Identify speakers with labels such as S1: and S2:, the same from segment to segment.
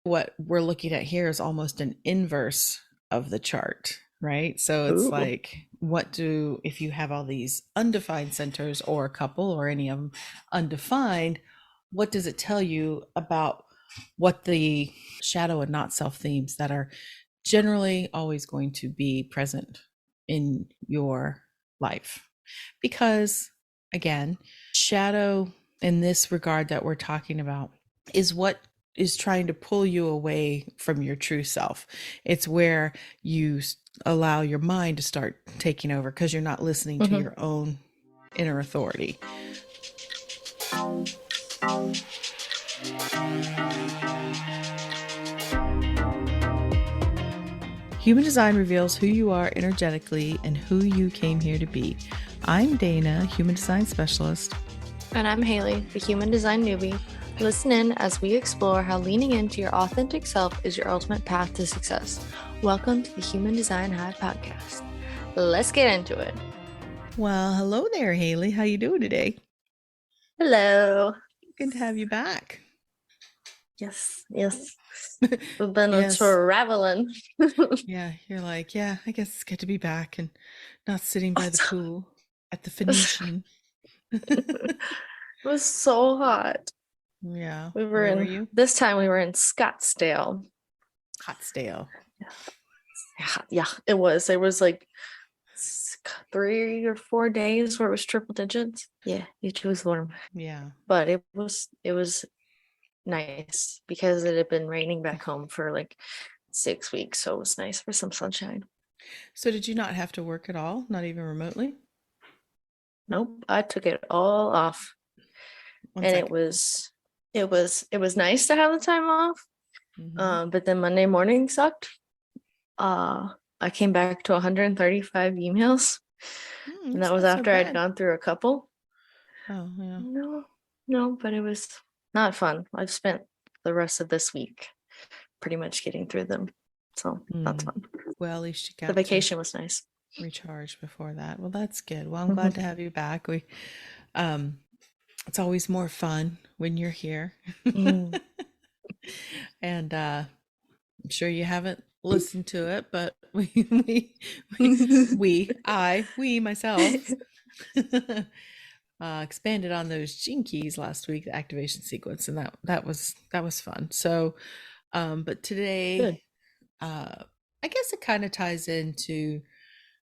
S1: What we're looking at here is almost an inverse of the chart, right? So it's
S2: Ooh.
S1: like, if you have all these undefined centers or a couple or any of them undefined, what does it tell you about what the shadow and not self themes that are generally always going to be present in your life? Because again, shadow in this regard that we're talking about is what is trying to pull you away from your true self. It's where you allow your mind to start taking over because you're not listening to
S2: Hmm.
S1: your own inner authority. Human design reveals who you are energetically and who you came here to be. I'm Dana, human design specialist.
S2: And I'm Haley, the human design newbie. Listen in as we explore how leaning into your authentic self is your ultimate path to success. Welcome to the Human Design Hive podcast. Let's get into it.
S1: Well, hello there, Haley. How you doing today?
S2: Hello.
S1: Good to have you back.
S2: Yes. We've been
S1: Yes.
S2: traveling.
S1: Yeah, you're like, yeah, I guess it's good to be back and not sitting by the pool at the Phoenician.
S2: It was so hot.
S1: Yeah.
S2: We were
S1: Where were
S2: in,
S1: you?
S2: this time we were in Scottsdale.
S1: Scottsdale.
S2: Yeah, it was. There was like 3 or 4 days where it was triple digits. Yeah, it was warm.
S1: Yeah.
S2: But it was nice because it had been raining back home for like 6 weeks, so it was nice for some sunshine.
S1: So did you not have to work at all? Not even remotely?
S2: Nope, I took it all off,
S1: One
S2: and it
S1: second.
S2: was it was nice to have the time off.
S1: Mm-hmm.
S2: But then Monday morning sucked. uh I came back to 135 emails, and that
S1: It's
S2: was
S1: not so
S2: after I'd
S1: bad.
S2: gone through a couple.
S1: Oh, yeah.
S2: No, but it was not fun. I've spent the rest of this week pretty much getting through them, so that's
S1: Mm.
S2: fun.
S1: Well, at least you
S2: The
S1: got to
S2: vacation was nice.
S1: recharge before that. Well, that's good. Well, I'm glad
S2: Mhm.
S1: to have you back. Um, it's always more fun when you're here.
S2: Mm.
S1: And I'm sure you haven't listened to it, but we myself expanded on those gene keys last week, the activation sequence, and that was fun. So, but today,
S2: Good.
S1: uh, I guess it kind of ties into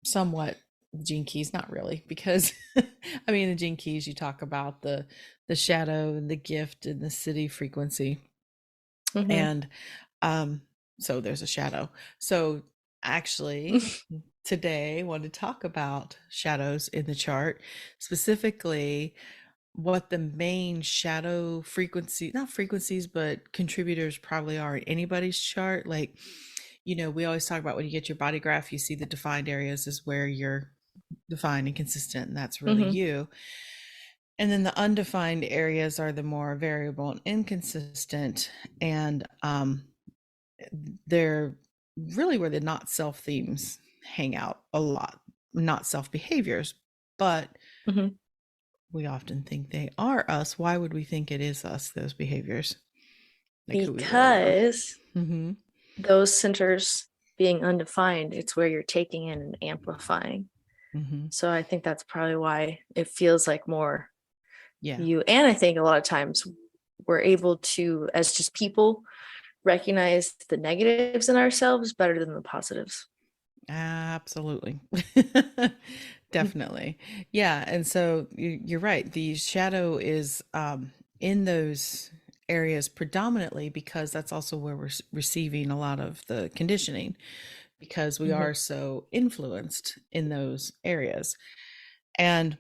S1: somewhat gene keys, not really, because I mean the gene keys you talk about the shadow and the gift and the city frequency,
S2: Hmm.
S1: and um, so there's a shadow. So actually, today I want to talk about shadows in the chart, specifically what the main shadow frequency, not frequencies, but contributors probably are in anybody's chart. Like, we always talk about when you get your body graph, you see the defined areas is where you're defined and consistent, and that's really
S2: Hmm.
S1: you. And then the undefined areas are the more variable and inconsistent. And they're really where the not self themes hang out a lot, not self behaviors, but
S2: Hmm.
S1: we often think they are us. Why would we think it is us, those behaviors? Like who we really are.
S2: Because
S1: Mm-hmm.
S2: those centers being undefined, it's where you're taking in and amplifying.
S1: Mm-hmm.
S2: So I think that's probably why it feels like more
S1: Yeah,
S2: you. And I think a lot of times we're able to, as just people, recognize the negatives in ourselves better than the positives.
S1: absolutely. Definitely. Yeah. And so you're right. The shadow is in those areas predominantly because that's also where we're receiving a lot of the conditioning because we
S2: Hmm.
S1: are so influenced in those areas. And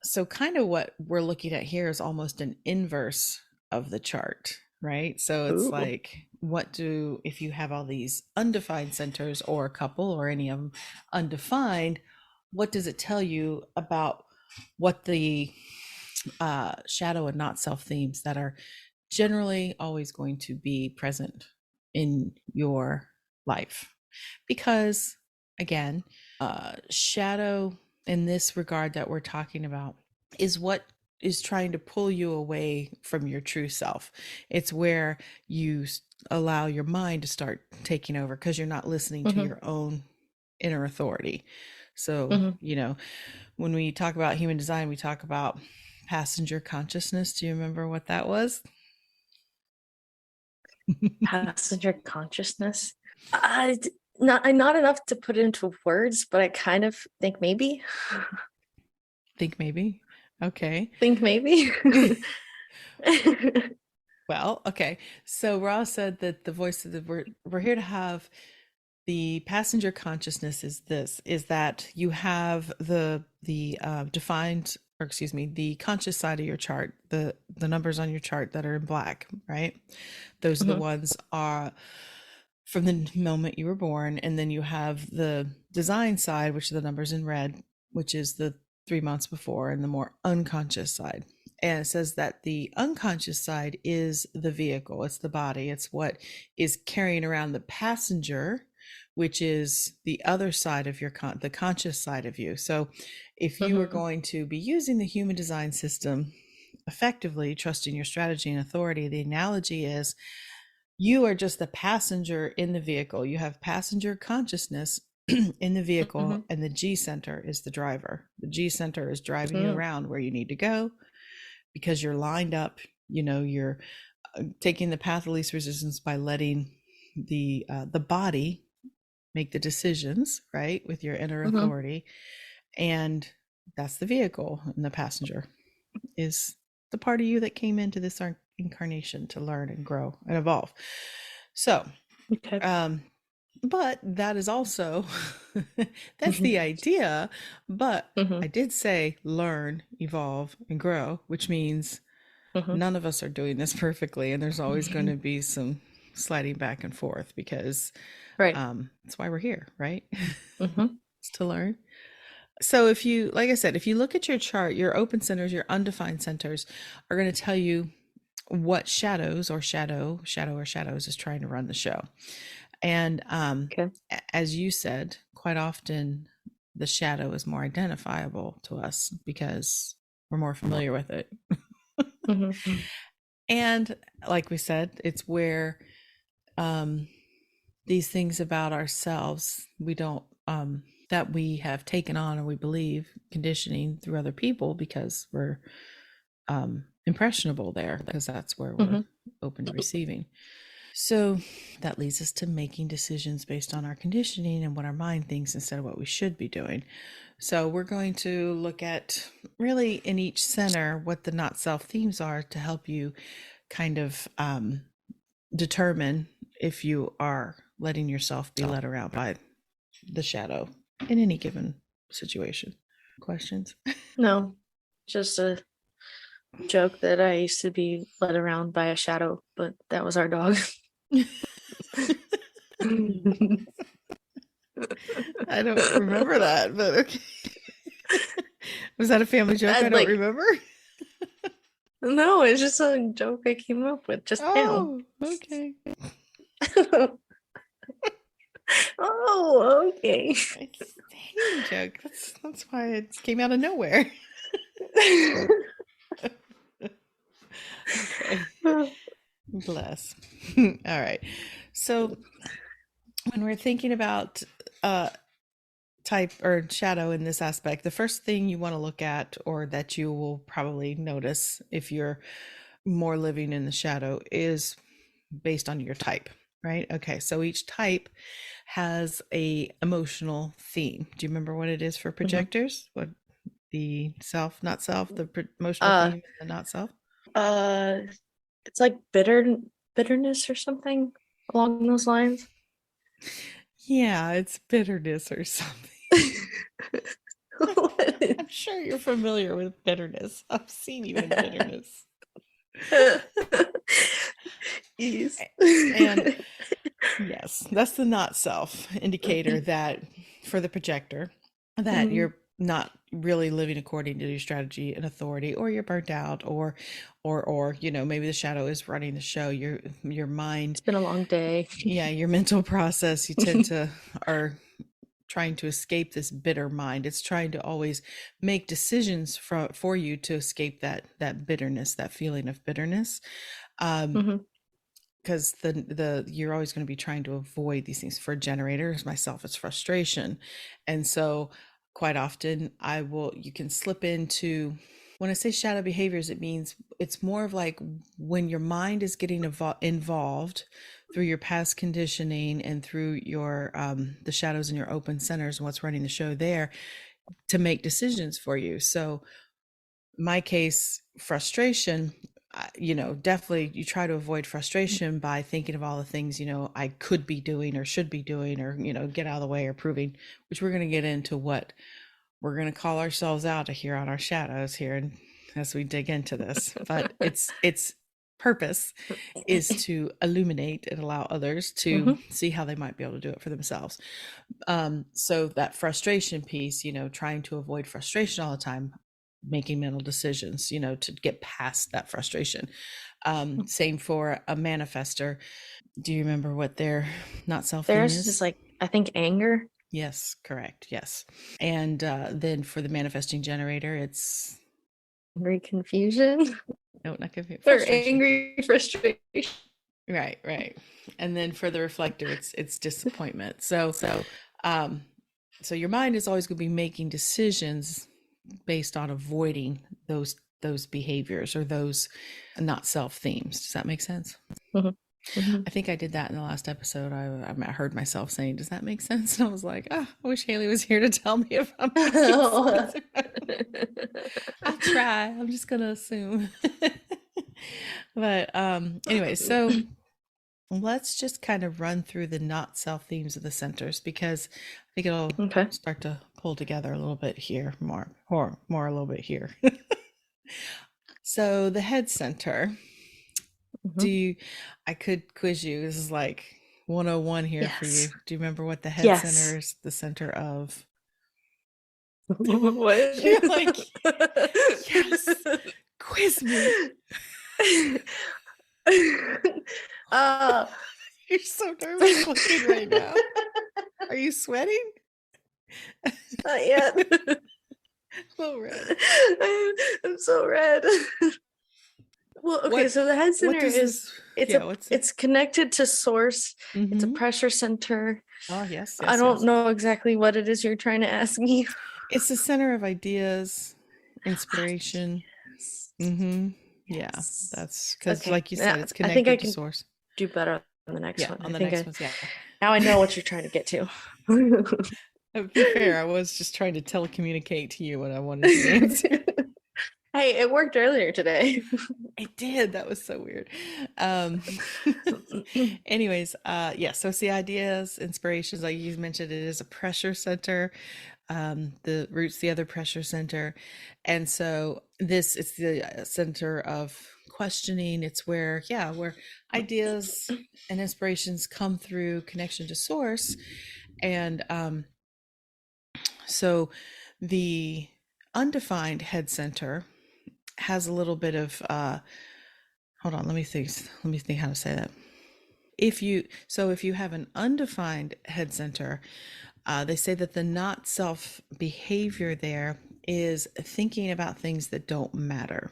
S1: so, kind of what we're looking at here is almost an inverse of the chart, right? So, it's
S2: Ooh.
S1: like, if you have all these undefined centers or a couple or any of them undefined, what does it tell you about what the shadow and not self themes that are generally always going to be present in your life? Because, again, shadow in this regard that we're talking about is what is trying to pull you away from your true self. It's where you allow your mind to start taking over because you're not listening to
S2: Mm-hmm.
S1: your own inner authority. So,
S2: Mm-hmm.
S1: when we talk about human design, we talk about passenger consciousness. Do you remember what that was?
S2: Passenger consciousness. I not enough to put into words, but I kind of think maybe.
S1: Think maybe. Okay.
S2: Think maybe.
S1: Well, okay. So Ross said that the voice of the we're here to have the passenger consciousness is that you have the defined, or excuse me, the conscious side of your chart, the numbers on your chart that are in black, right? Those are the
S2: Mm-hmm.
S1: ones are from the moment you were born, and then you have the design side, which are the numbers in red, which is the 3 months before, and the more unconscious side. And it says that the unconscious side is the vehicle, it's the body, it's what is carrying around the passenger, which is the other side of the conscious side of you. So if you are
S2: Mm-hmm.
S1: going to be using the human design system effectively, trusting your strategy and authority, the analogy is you are just the passenger in the vehicle. You have passenger consciousness in the
S2: Mm-hmm.
S1: vehicle, and the G center is the driver. The G center is driving you around where you need to go because you're lined up. You're taking the path of least resistance by letting the body make the decisions, right, with your inner
S2: Mm-hmm.
S1: authority, and that's the vehicle, and the passenger is the part of you that came into this incarnation to learn and grow and evolve. So,
S2: Okay.
S1: um, but that is also that's the idea. But
S2: Mm-hmm.
S1: I did say learn, evolve, and grow, which means
S2: Mm-hmm.
S1: none of us are doing this perfectly, and there's always going to be some sliding back and forth because
S2: Right.
S1: that's why we're here, right?
S2: Mm-hmm.
S1: It's to learn. So if you, like I said, if you look at your chart, your open centers, your undefined centers are going to tell you what shadows or shadow or shadows is trying to run the show. And
S2: Okay.
S1: as you said, quite often the shadow is more identifiable to us because we're more familiar with it.
S2: Mm-hmm.
S1: And like we said, it's where um, these things about ourselves we don't that we have taken on or we believe conditioning through other people because we're impressionable there because that's where we're
S2: Mm-hmm.
S1: open to receiving. So that leads us to making decisions based on our conditioning and what our mind thinks instead of what we should be doing. So we're going to look at really in each center what the not self themes are to help you kind of determine if you are letting yourself be led around by the shadow in any given situation. Questions?
S2: No, just a joke that I used to be led around by a shadow, but that was our dog.
S1: I don't remember that, but okay. Was that a family joke I
S2: I'd
S1: don't
S2: like,
S1: remember?
S2: no, it's just a joke I came up with just now.
S1: Oh, okay.
S2: Oh, okay.
S1: It's a hating joke. That's why it came out of nowhere. Okay. Bless. All right. So when we're thinking about uh type or shadow in this aspect, the first thing you want to look at, or that you will probably notice if you're more living in the shadow, is based on your type, right? Okay, so each type has a emotional theme. Do you remember what it is for
S2: Mhm.
S1: projectors? What the self, not self, the emotional
S2: Uh,
S1: theme and the not self?
S2: uh, it's like bitterness or something along those lines.
S1: Yeah, it's bitterness or something.
S2: What
S1: I'm
S2: is-
S1: sure you're familiar with bitterness. I've seen you in bitterness.
S2: Yes.
S1: And yes, that's the not self indicator that for the projector that
S2: Mhm.
S1: you're not really living according to your strategy and authority, or you're burnt out, or maybe the shadow is running the show. Your mind,
S2: It's been a long day.
S1: yeah, your mental process, you tend to are trying to escape this bitter mind. It's trying to always make decisions for you to escape that bitterness, that feeling of bitterness. Um,
S2: Mm-hmm.
S1: because the you're always going to be trying to avoid these things. For generators myself, it's frustration. And so quite often you can slip into, when I say shadow behaviors, it means it's more of like when your mind is getting involved through your past conditioning and through your the shadows in your open centers and what's running the show there to make decisions for you. So my case, frustration, definitely you try to avoid frustration by thinking of all the things, I could be doing or should be doing, or, get out of the way, or proving, which we're going to get into what we're going to call ourselves out here on our shadows here, and as we dig into this. But it's purpose is to illuminate and allow others to
S2: Mm-hmm.
S1: see how they might be able to do it for themselves. So that frustration piece, trying to avoid frustration all the time, making mental decisions, to get past that frustration. Same for a manifester. Do you remember what their not self theme
S2: Theirs is
S1: is?
S2: like, I think, anger,
S1: Yes, correct. Yes. And then for the manifesting generator, it's
S2: angry confusion,
S1: no, not confused,
S2: or
S1: frustration.
S2: angry frustration.
S1: Right, right. And then for the reflector, it's disappointment. Um, so your mind is always going to be making decisions based on avoiding those behaviors or those not self themes. Does that make sense?
S2: Mm-hmm. Mm-hmm.
S1: I think I did that in the last episode. I heard myself saying, "Does that make sense?" And I was like, "Oh, I wish Haley was here to tell me if I'm making sense." I'll try. I'm just gonna assume. But anyway, so let's just kind of run through the not self themes of the centers, because I think it'll
S2: Okay.
S1: start to pull together a little bit here, more a little bit here. So the head center,
S2: Mm-hmm.
S1: do you, I could quiz you. This is like 101 here for
S2: Yes.
S1: you. Do you remember what the head center
S2: Yes.
S1: is the center of?
S2: What?
S1: You're like, yes, quiz me.
S2: uh,
S1: You're so nervous looking right now. Are you sweating?
S2: not yet.
S1: A little red.
S2: I'm so red. Well, okay,
S1: What
S2: so the head
S1: what
S2: center
S1: does
S2: is
S1: this,
S2: it's
S1: yeah,
S2: a
S1: what's it?
S2: it's connected to source. It's a
S1: Mm-hmm.
S2: pressure center.
S1: Oh, yes,
S2: I
S1: yes,
S2: don't
S1: yes.
S2: know exactly what it is you're trying to ask me.
S1: It's the center of ideas, inspiration.
S2: Yes.
S1: Mm-hmm. Yeah,
S2: Yes.
S1: that's because,
S2: Okay.
S1: like you said,
S2: Yeah,
S1: it's
S2: I think I
S1: connected to
S2: can
S1: source.
S2: do better on the next
S1: Yeah,
S2: one. I
S1: on the
S2: think
S1: next
S2: I
S1: ones, yeah.
S2: now I know what you're trying to get to.
S1: To be fair, I was just trying to telecommunicate to you what I wanted you to answer.
S2: Hey, it worked earlier today.
S1: It did. That was so weird. Um, anyways, yeah. So it's the ideas, inspirations, like you mentioned. It is a pressure center. The root's the other pressure center, and so this it's the center of questioning. It's where, yeah, where ideas and inspirations come through connection to source, and so the undefined head center has a little bit of hold on, let me think how to say that. If you have an undefined head center, they say that the not self behavior there is thinking about things that don't matter.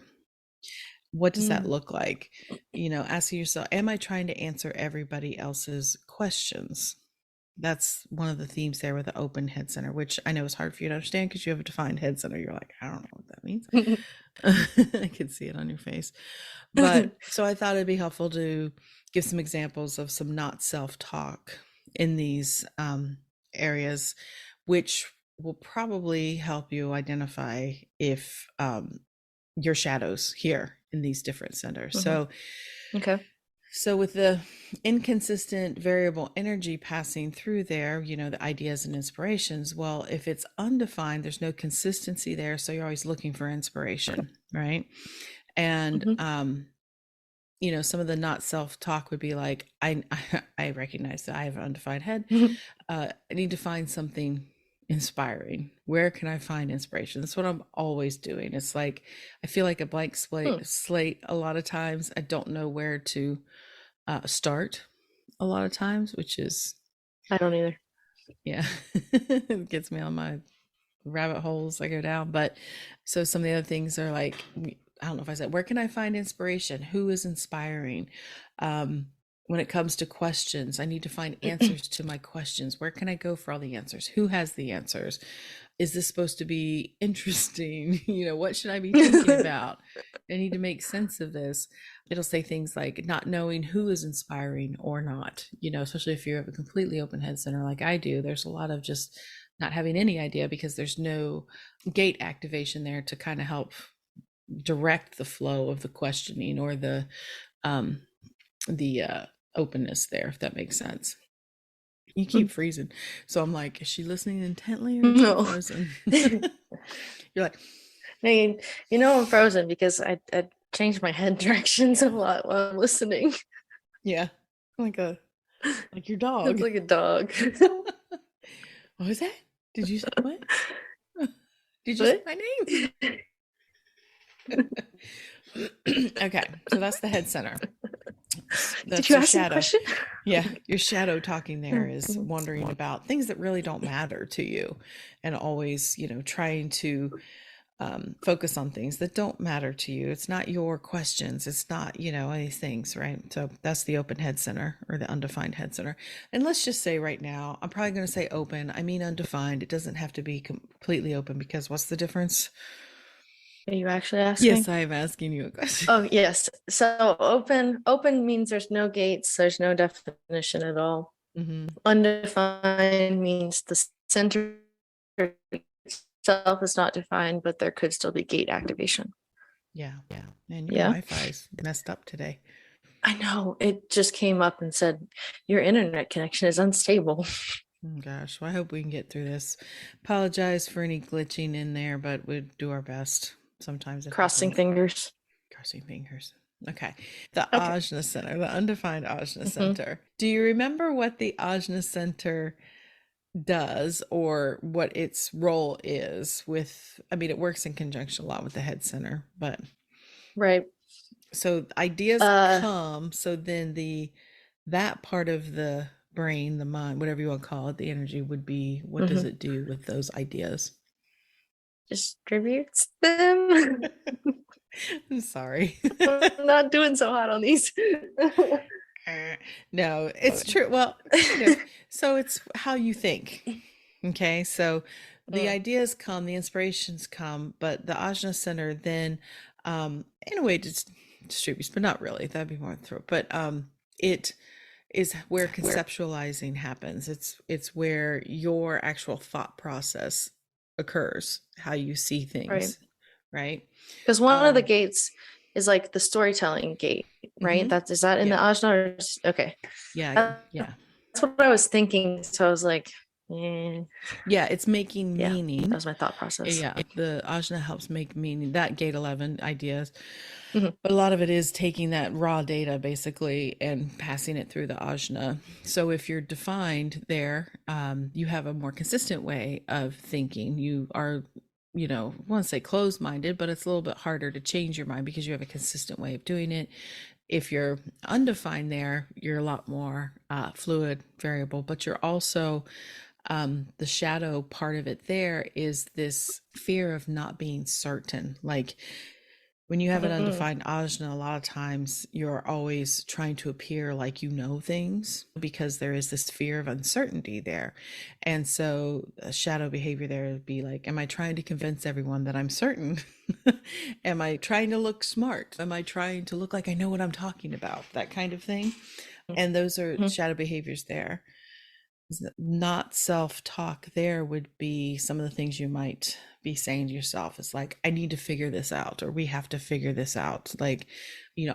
S1: What does that
S2: Mm.
S1: look like? Asking yourself, am I trying to answer everybody else's questions? That's one of the themes there with the open head center, which I know is hard for you to understand because you have a defined head center. You're like, I don't know what that means. I can see it on your face. But so I thought it'd be helpful to give some examples of some not self talk in these areas, which will probably help you identify if your shadows here in these different centers.
S2: Mhm. Okay.
S1: So with the inconsistent variable energy passing through there, the ideas and inspirations, well, if it's undefined, there's no consistency there. So you're always looking for inspiration, right? And
S2: Mhm.
S1: some of the not self-talk would be like, I recognize that I have an undefined head. I need to find something inspiring. Where can I find inspiration? That's what I'm always doing. It's like I feel like a blank slate a lot of times. I don't know where to start a lot of times, which is
S2: I don't either.
S1: Yeah. It gets me on my rabbit holes I go down. But so some of the other things are like, I don't know if I said, where can I find inspiration? Who is inspiring? Um, when it comes to questions, I need to find answers to my questions. Where can I go for all the answers? Who has the answers? Is this supposed to be interesting? What should I be thinking about? I need to make sense of this. It'll say things like not knowing who is inspiring or not, especially if you have a completely open head center like I do. There's a lot of just not having any idea because there's no gate activation there to kind of help direct the flow of the questioning or um the openness there, if that makes sense. You keep freezing. So I'm like, is she listening intently or is she
S2: No.
S1: frozen? You're like,
S2: I I'm frozen because I changed my head directions a lot while I'm listening.
S1: yeah, like your
S2: It's
S1: dog.
S2: like a dog.
S1: What was that? Did you say what? Did you say
S2: What?
S1: my name? Okay, so that's the head center.
S2: Did
S1: That's
S2: you
S1: your
S2: ask me a
S1: shadow.
S2: question?
S1: Yeah, your shadow talking there is wondering about things that really don't matter to you and always, trying to focus on things that don't matter to you. It's not your questions. It's not, these things, right? So that's the open head center or the undefined head center. And let's just say right now, I'm probably going to say open. I mean, undefined. It doesn't have to be completely open because what's the difference?
S2: Are you actually
S1: Yes,
S2: asking?
S1: I am asking you a question.
S2: Oh, yes. So open means there's no gates, there's no definition at all.
S1: Hmm.
S2: Undefined means the center itself is not defined, but there could still be gate activation.
S1: Yeah, yeah. Man, your
S2: Yeah.
S1: Wi-Fi is messed up today.
S2: I know. It just came up and said your internet connection is unstable.
S1: Oh gosh, well, I hope we can get through this. Apologize for any glitching in there, but we'll do our best. Sometimes it
S2: Crossing
S1: happens.
S2: fingers.
S1: Crossing fingers. Okay. The
S2: Okay.
S1: Ajna Center, the undefined Ajna
S2: Hmm.
S1: Center. Do you remember what the Ajna Center does or what its role is with, I mean, it works in conjunction a lot with the head center, but
S2: Right.
S1: so ideas
S2: Uh,
S1: come, so then that part of the brain, the mind, whatever you want to call it, the energy would be, what does
S2: mhm.
S1: it do with those ideas?
S2: Distributes them.
S1: I'm sorry.
S2: I'm not doing so hot on these.
S1: No, it's true. Well, kind of. So it's how you think. Okay. So the
S2: Mm,
S1: ideas come, the inspirations come, but the Ajna Center then, in a way, just distributes, but not really. That'd be more throat. But it is where conceptualizing happens. It's where your actual thought process occurs, how you see
S2: right.
S1: things, right?
S2: Because one of the
S1: Um,
S2: gates is like the storytelling gate, right?
S1: mhm.
S2: Is that in the
S1: Yeah.
S2: Ajna? Okay.
S1: Yeah.
S2: That's
S1: Yeah.
S2: what I was thinking. So I was like, eh,
S1: Yeah, it's making
S2: yeah, that
S1: meaning.
S2: was my thought process.
S1: Yeah, the ajna helps make meaning, that gate 11 ideas,
S2: Mhm.
S1: but a lot of it is taking that raw data basically and passing it through the ajna. So if you're defined there, you have a more consistent way of thinking. You are, I want to say closed minded, but it's a little bit harder to change your mind because you have a consistent way of doing it. If you're undefined there, you're a lot more fluid, variable, but you're also the shadow part of it there is this fear of not being certain. Like when you have an
S2: Mm,
S1: undefined ajna, a lot of times you're always trying to appear like you know things because there is this fear of uncertainty there. And so a shadow behavior there would be like, am I trying to convince everyone that I'm certain? Am I trying to look smart? Am I trying to look like I know what I'm talking about? That kind of thing. And those are
S2: mhm,
S1: shadow behaviors there. Not self-talk there would be some of the things you might be saying to yourself. It's like, I need to figure this out, or we have to figure this out. Like,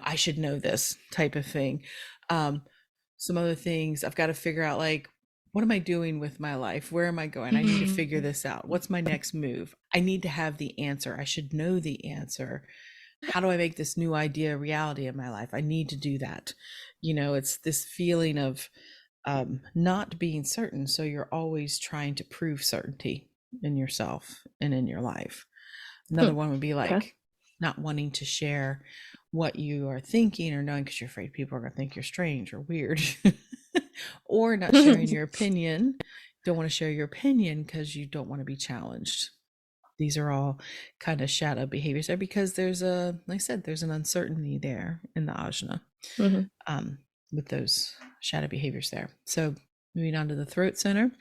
S1: I should know this type of thing. um some other things I've got to figure out, like, what am I doing with my life? Where am I going? I need to figure
S2: mhm.
S1: this out. What's my next move? I need to have the answer. I should know the answer. How do I make this new idea a reality in my life? I need to do that. It's this feeling of not being certain. So you're always trying to prove certainty in yourself and in your life.
S2: Hmm.
S1: Another one would be
S2: Okay.
S1: like not wanting to share what you are thinking or knowing because you're afraid people are going to think you're strange or weird, or not sharing your opinion, don't want to share your opinion because you don't want to be challenged. These are all kind of shadow behaviors there because there's like I said, there's an uncertainty there in the ajna,
S2: Hmm.
S1: um, with those shadow behaviors there. So moving on to the throat center,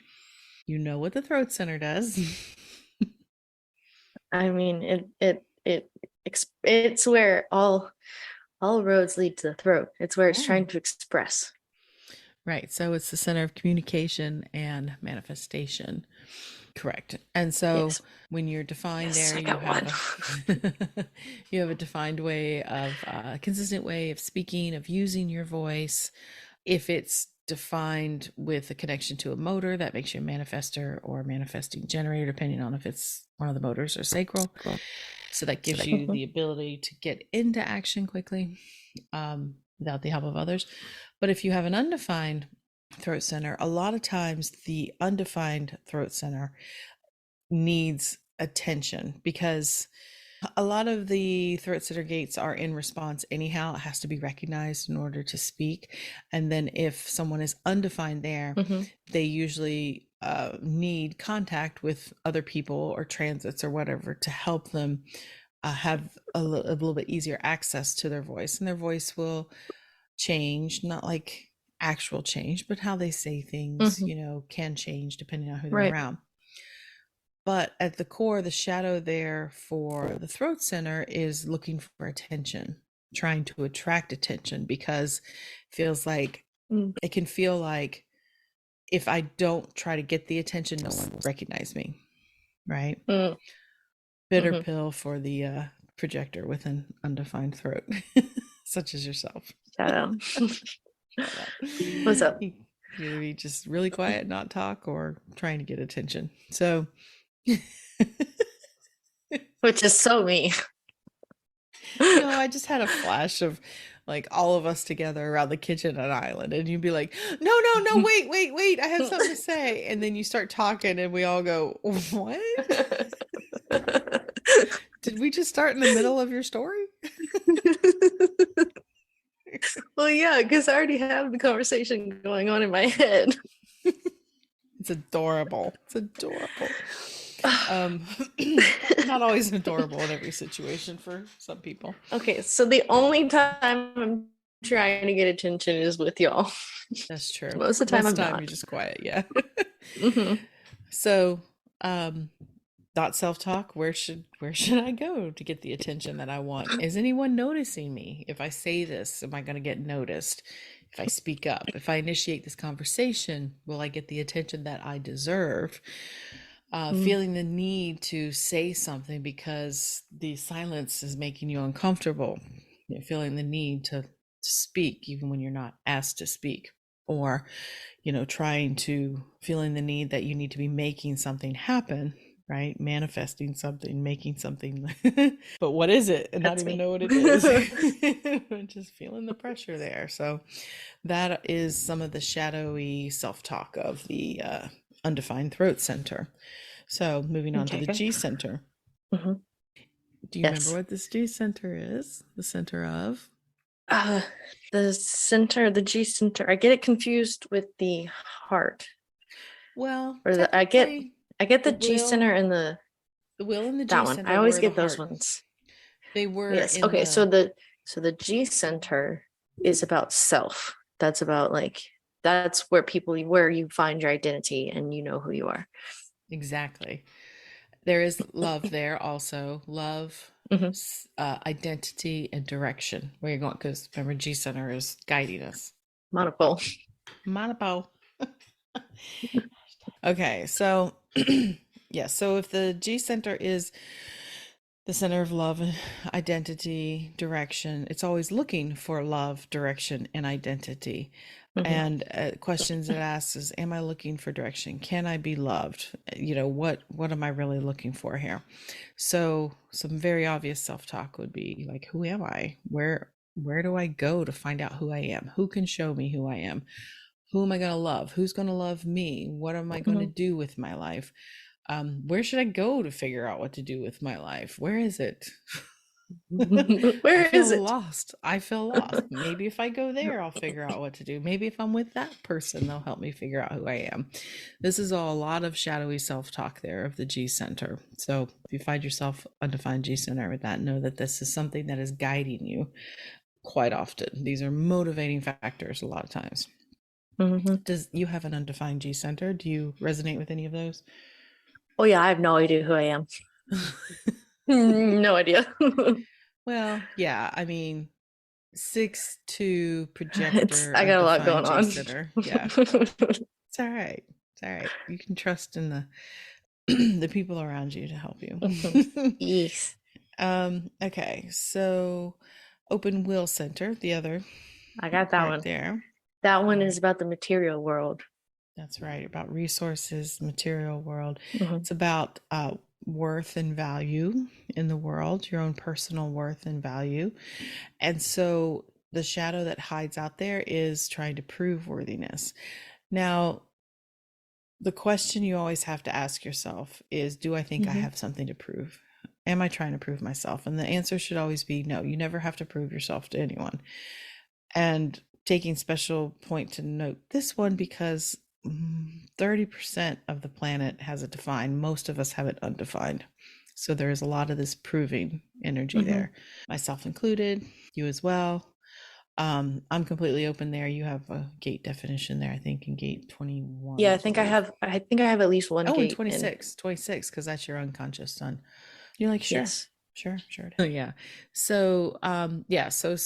S1: you know what the throat center does.
S2: I mean, it's where all roads lead to the throat. It's where it's
S1: Oh.
S2: trying to express.
S1: Right. So it's the center of communication and manifestation. Correct. And so
S2: Yes.
S1: when you're defined
S2: Yes,
S1: there,
S2: I
S1: you
S2: got
S1: have
S2: one.
S1: a you have a defined way of a consistent way of speaking, of using your voice. If it's defined with a connection to a motor, that makes you a manifester or manifesting generator, depending on if it's one of the motors or sacral. So that gives you
S2: Mhm.
S1: the ability to get into action quickly, without the help of others. But if you have an undefined throat center, a lot of times the undefined throat center needs attention because a lot of the throat center gates are in response anyhow. It has to be recognized in order to speak. And then if someone is undefined there,
S2: Mhm.
S1: they usually need contact with other people or transits or whatever to help them have a little bit easier access to their voice. And their voice will change, not like actual change, but how they say things,
S2: Mhm.
S1: can change depending on who they're
S2: Right.
S1: around. But at the core, the shadow there for the throat center is looking for attention, trying to attract attention because it feels like
S2: Mm.
S1: it can feel like if I don't try to get the attention, no one will recognize me, right?
S2: Mm.
S1: Bitter
S2: Mhm.
S1: pill for the projector with an undefined throat, such as yourself.
S2: Shout out.
S1: Shout out.
S2: What's up?
S1: You can either be just really quiet, not talk, or trying to get attention. So,
S2: Which is so me.
S1: I just had a flash of like all of us together around the kitchen at Island, and you'd be like, "No, no, no, wait, wait, wait! I have something to say." And then you start talking, and we all go, "What? Did we just start in the middle of your story?"
S2: Well, yeah, because I already have the conversation going on in my head.
S1: It's adorable. It's adorable. Um, not always adorable in every situation for some people.
S2: Okay, so the only time I'm trying to get attention is with y'all.
S1: That's true.
S2: Most of the time,
S1: Most
S2: I'm
S1: time you're
S2: not.
S1: just quiet, yeah.
S2: Hmm.
S1: So, um, not self-talk. Where should I go to get the attention that I want? Is anyone noticing me? If I say this, am I going to get noticed? If I speak up, if I initiate this conversation, will I get the attention that I deserve? Feeling the need to say something because the silence is making you uncomfortable. Feeling the need to speak even when you're not asked to speak, or trying to feeling the need that you need to be making something happen, right? Manifesting something, making something. But what is it? And not
S2: That's
S1: even
S2: me.
S1: know what it is. Just feeling the pressure there. So that is some of the shadowy self-talk of the undefined throat center. So moving on to
S2: Okay,
S1: the
S2: good.
S1: G center.
S2: Hmm.
S1: Do you remember
S2: Yes.
S1: what this G center is? The center of?
S2: Uh, the center, the G center, I get it confused with the heart,
S1: Well,
S2: or
S1: technically,
S2: I get
S1: the
S2: the G center
S1: will,
S2: and
S1: the will and the
S2: that
S1: G
S2: one. I
S1: center
S2: always
S1: were the
S2: get those
S1: heart.
S2: ones.
S1: They were
S2: Yes.
S1: in
S2: Okay. So
S1: the
S2: the G center is about self. That's about like that's where you find your identity and you know who you are.
S1: exactly. There is love there also. Love,
S2: Hmm.
S1: identity, and direction. Where you're going, because remember, G center is guiding us.
S2: Monopole.
S1: Monopo. Okay, so yeah, so if the G center is the center of love, identity, direction, it's always looking for love, direction, and identity.
S2: Hmm.
S1: And questions it asks is, am I looking for direction? Can I be loved? What am I really looking for here? So some very obvious self-talk would be like, who am I? Where do I go to find out who I am? Who can show me who I am? Who am I going to love? Who's going to love me? What am I going to
S2: Hmm.
S1: do with my life? Where should I go to figure out what to do with my life? Where is it? I
S2: Where
S1: feel
S2: is it?
S1: lost. I feel lost. Maybe if I go there, I'll figure out what to do. Maybe if I'm with that person, they'll help me figure out who I am. This is all a lot of shadowy self talk there of the G center. So if you find yourself undefined G center with that, know that this is something that is guiding you quite often. These are motivating factors a lot of times.
S2: Hmm.
S1: Does you have an undefined G center? Do you resonate with any of those?
S2: Oh yeah, I have no idea who I am. No idea.
S1: Well, yeah, I mean, 6'2"
S2: It's
S1: projector,
S2: I got a lot
S1: undefined
S2: going
S1: G
S2: on.
S1: center. Yeah, it's all right. It's all right. You can trust in the the people around you to help you.
S2: Yes,
S1: Okay, so open will center, the other
S2: I got that
S1: part
S2: one.
S1: there.
S2: That
S1: All
S2: one is
S1: right.
S2: about the material world.
S1: That's right, about resources, material world.
S2: Hmm.
S1: It's about worth and value in the world, your own personal worth and value. And so the shadow that hides out there is trying to prove worthiness. Now, the question you always have to ask yourself is, do I think I
S2: Hmm.
S1: have something to prove? Am I trying to prove myself? And the answer should always be no. You never have to prove yourself to anyone. And taking special point to note this one because 30% of the planet has it defined. Most of us have it undefined. So there is a lot of this proving energy
S2: Hmm.
S1: there, myself included, you as well. I'm completely open there. You have a gate definition there, I think, in gate 21,
S2: Yeah,
S1: I believe.
S2: I think I have at least one
S1: Oh, and
S2: gate in.
S1: 26, 26, because that's your unconscious son. You're like, sure,
S2: Yes.
S1: sure, sure. Yeah. So, yeah, so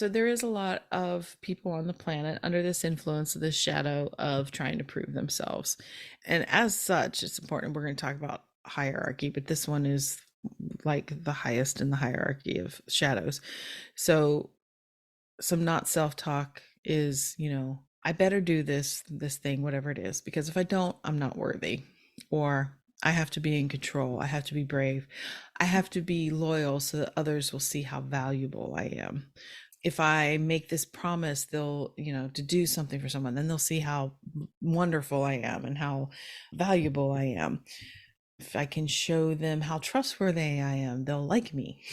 S1: there is a lot of people on the planet under this influence of this shadow of trying to prove themselves. And as such, it's important. We're going to talk about hierarchy, but this one is like the highest in the hierarchy of shadows. So some not self-talk is, I better do this thing, whatever it is, because if I don't, I'm not worthy. Or I have to be in control. I have to be brave. I have to be loyal so that others will see how valuable I am. If I make this promise, they'll, to do something for someone, then they'll see how wonderful I am and how valuable I am. If I can show them how trustworthy I am, they'll like me.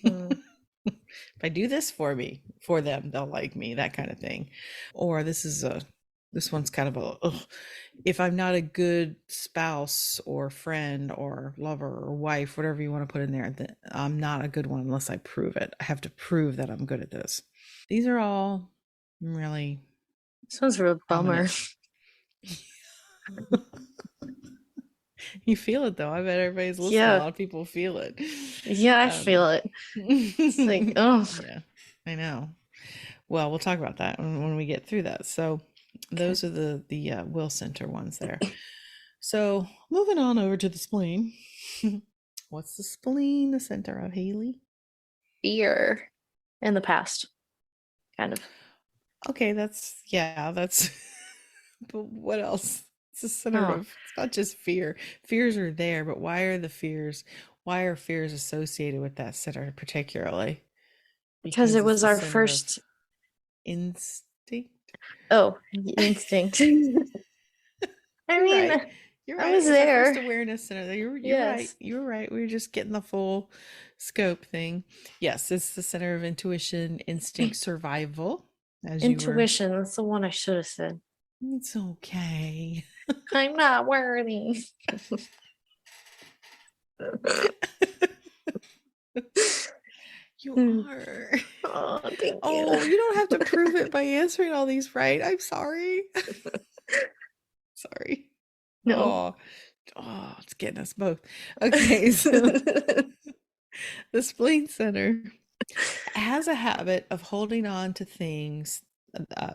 S2: Mm.
S1: If I do this for them, they'll like me, that kind of thing. Or this one's kind of a ugh. If I'm not a good spouse or friend or lover or wife, whatever you want to put in there, then I'm not a good one unless I prove it. I have to prove that I'm good at this. These are all really
S2: Sounds real bummer.
S1: prominent. You feel it though. I bet everybody's listening. A
S2: Yeah.
S1: lot of people feel it.
S2: Yeah, I
S1: Um,
S2: feel it. It's like, oh,
S1: yeah, I know. Well, we'll talk about that when we get through that. So
S2: okay.
S1: those are the will center ones there. So moving on over to the spleen. What's the spleen the center of, Haley?
S2: Fear in the past, kind of.
S1: Okay, that's but what else? It's the center
S2: Oh,
S1: of, it's not just fear. Fears are there, but why are fears associated with that center particularly?
S2: because
S1: Because
S2: it
S1: it's
S2: was
S1: the
S2: our
S1: center of
S2: first,
S1: instinct.
S2: oh, instinct. I
S1: You're
S2: mean,
S1: right. You're
S2: I
S1: right.
S2: was
S1: It's our first
S2: there.
S1: awareness center. You're right.
S2: Yes.
S1: You're right. We were just getting the full scope thing. Yes, it's the center of intuition, instinct, survival. As you were,
S2: Intuition, that's the one I should have said.
S1: it's okay.
S2: I'm not worthy.
S1: You
S2: Hmm.
S1: are.
S2: Oh, thank you.
S1: Oh, you don't have to prove it by answering all these right. I'm sorry. Sorry.
S2: No.
S1: Oh, it's getting us both. Okay, so the spleen center has a habit of holding on to things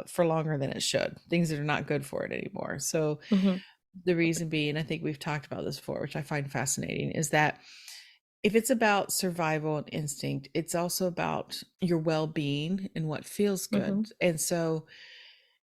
S1: for longer than it should, things that are not good for it anymore. So,
S2: Hmm.
S1: the reason being, I think we've talked about this before, which I find fascinating, is that if it's about survival and instinct, it's also about your well being and what feels
S2: Hmm.
S1: good. And so,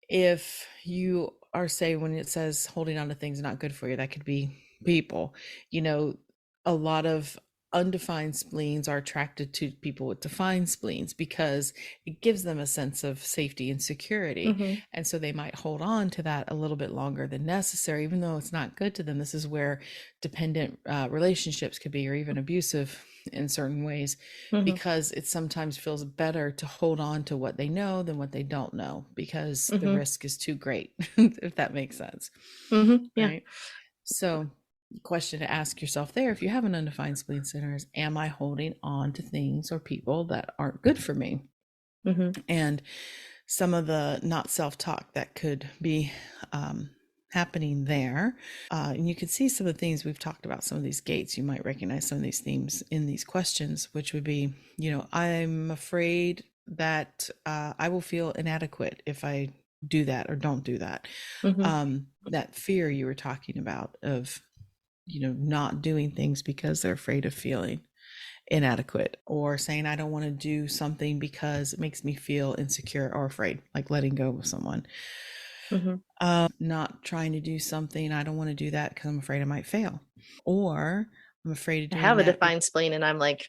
S1: if you are, say, when it says holding on to things not good for you, that could be people, you know, a lot of undefined spleens are attracted to people with defined spleens because it gives them a sense of safety and security.
S2: Mm-hmm.
S1: And so they might hold on to that a little bit longer than necessary, even though it's not good to them. This is where dependent relationships could be, or even abusive in certain ways,
S2: Mm-hmm.
S1: because it sometimes feels better to hold on to what they know than what they don't know, because the
S2: Mm-hmm.
S1: risk is too great, if that makes sense.
S2: Mm-hmm. Yeah.
S1: Right. So, question to ask yourself there, if you have an undefined spleen center, is, am I holding on to things or people that aren't good for me?
S2: Mm-hmm.
S1: And some of the not self talk that could be happening there. And you can see some of the things we've talked about, some of these gates. You might recognize some of these themes in these questions, which would be, I'm afraid that I will feel inadequate if I do that or don't do that.
S2: Mm-hmm.
S1: That fear you were talking about of, not doing things because they're afraid of feeling inadequate, or saying, I don't want to do something because it makes me feel insecure or afraid, like letting go of someone.
S2: Mm-hmm.
S1: Not trying to do something, I don't want to do that because I'm afraid I might fail. Or I'm afraid of
S2: I
S1: doing
S2: have a
S1: that
S2: defined spleen, and I'm like,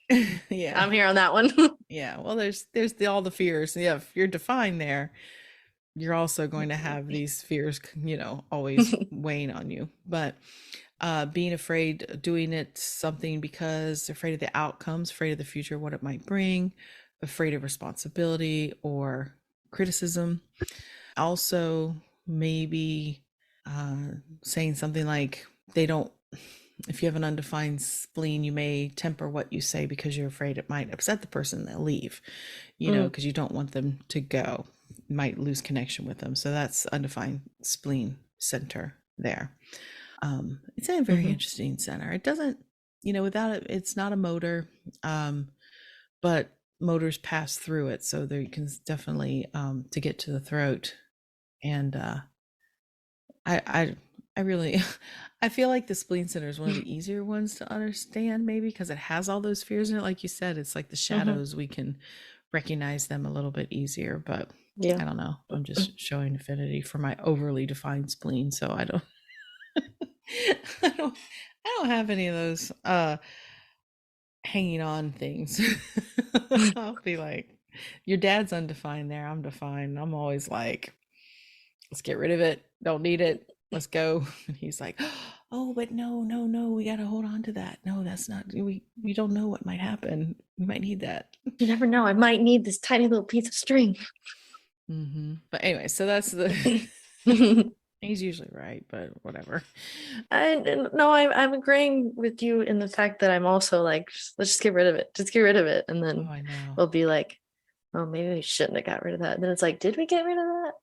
S1: yeah.
S2: I'm here on that one.
S1: Yeah. Well, there's all the fears. Yeah, if you're defined there, you're also going to have these fears, always weighing on you. But being afraid, doing it something because afraid of the outcomes, afraid of the future, what it might bring, afraid of responsibility or criticism. Also, maybe saying something like, they don't, if you have an undefined spleen, you may temper what you say because you're afraid it might upset the person that leave,
S2: Mm.
S1: because you don't want them to go. You might lose connection with them. So that's undefined spleen center there. It's a very
S2: Mm-hmm.
S1: interesting center. It doesn't, without it, it's not a motor, but motors pass through it. So there you can definitely, to get to the throat. And I, I really, I feel like the spleen center is one of the easier ones to understand, maybe because it has all those fears in it. Like you said, it's like the
S2: Mm-hmm.
S1: shadows, we can recognize them a little bit easier, but
S2: Yeah.
S1: I don't know. I'm just showing affinity for my overly defined spleen. So I don't, I don't, I don't have any of those hanging on things. I'll be like, your dad's undefined there. I'm defined. I'm always like, let's get rid of it. Don't need it. Let's go. And he's like, oh, but no, no, no. We got to hold on to that. No, that's not, we don't know what might happen. We might need that.
S2: You never know. I might need this tiny little piece of string.
S1: But anyway, so that's the, he's usually right, but whatever.
S2: No, I'm agreeing with you in the fact that I'm also like, let's just get rid of it. Just get rid of it. And
S1: Oh,
S2: then
S1: I know.
S2: we'll be like, oh, maybe we shouldn't have got rid of that. And then it's like, did we get rid of that?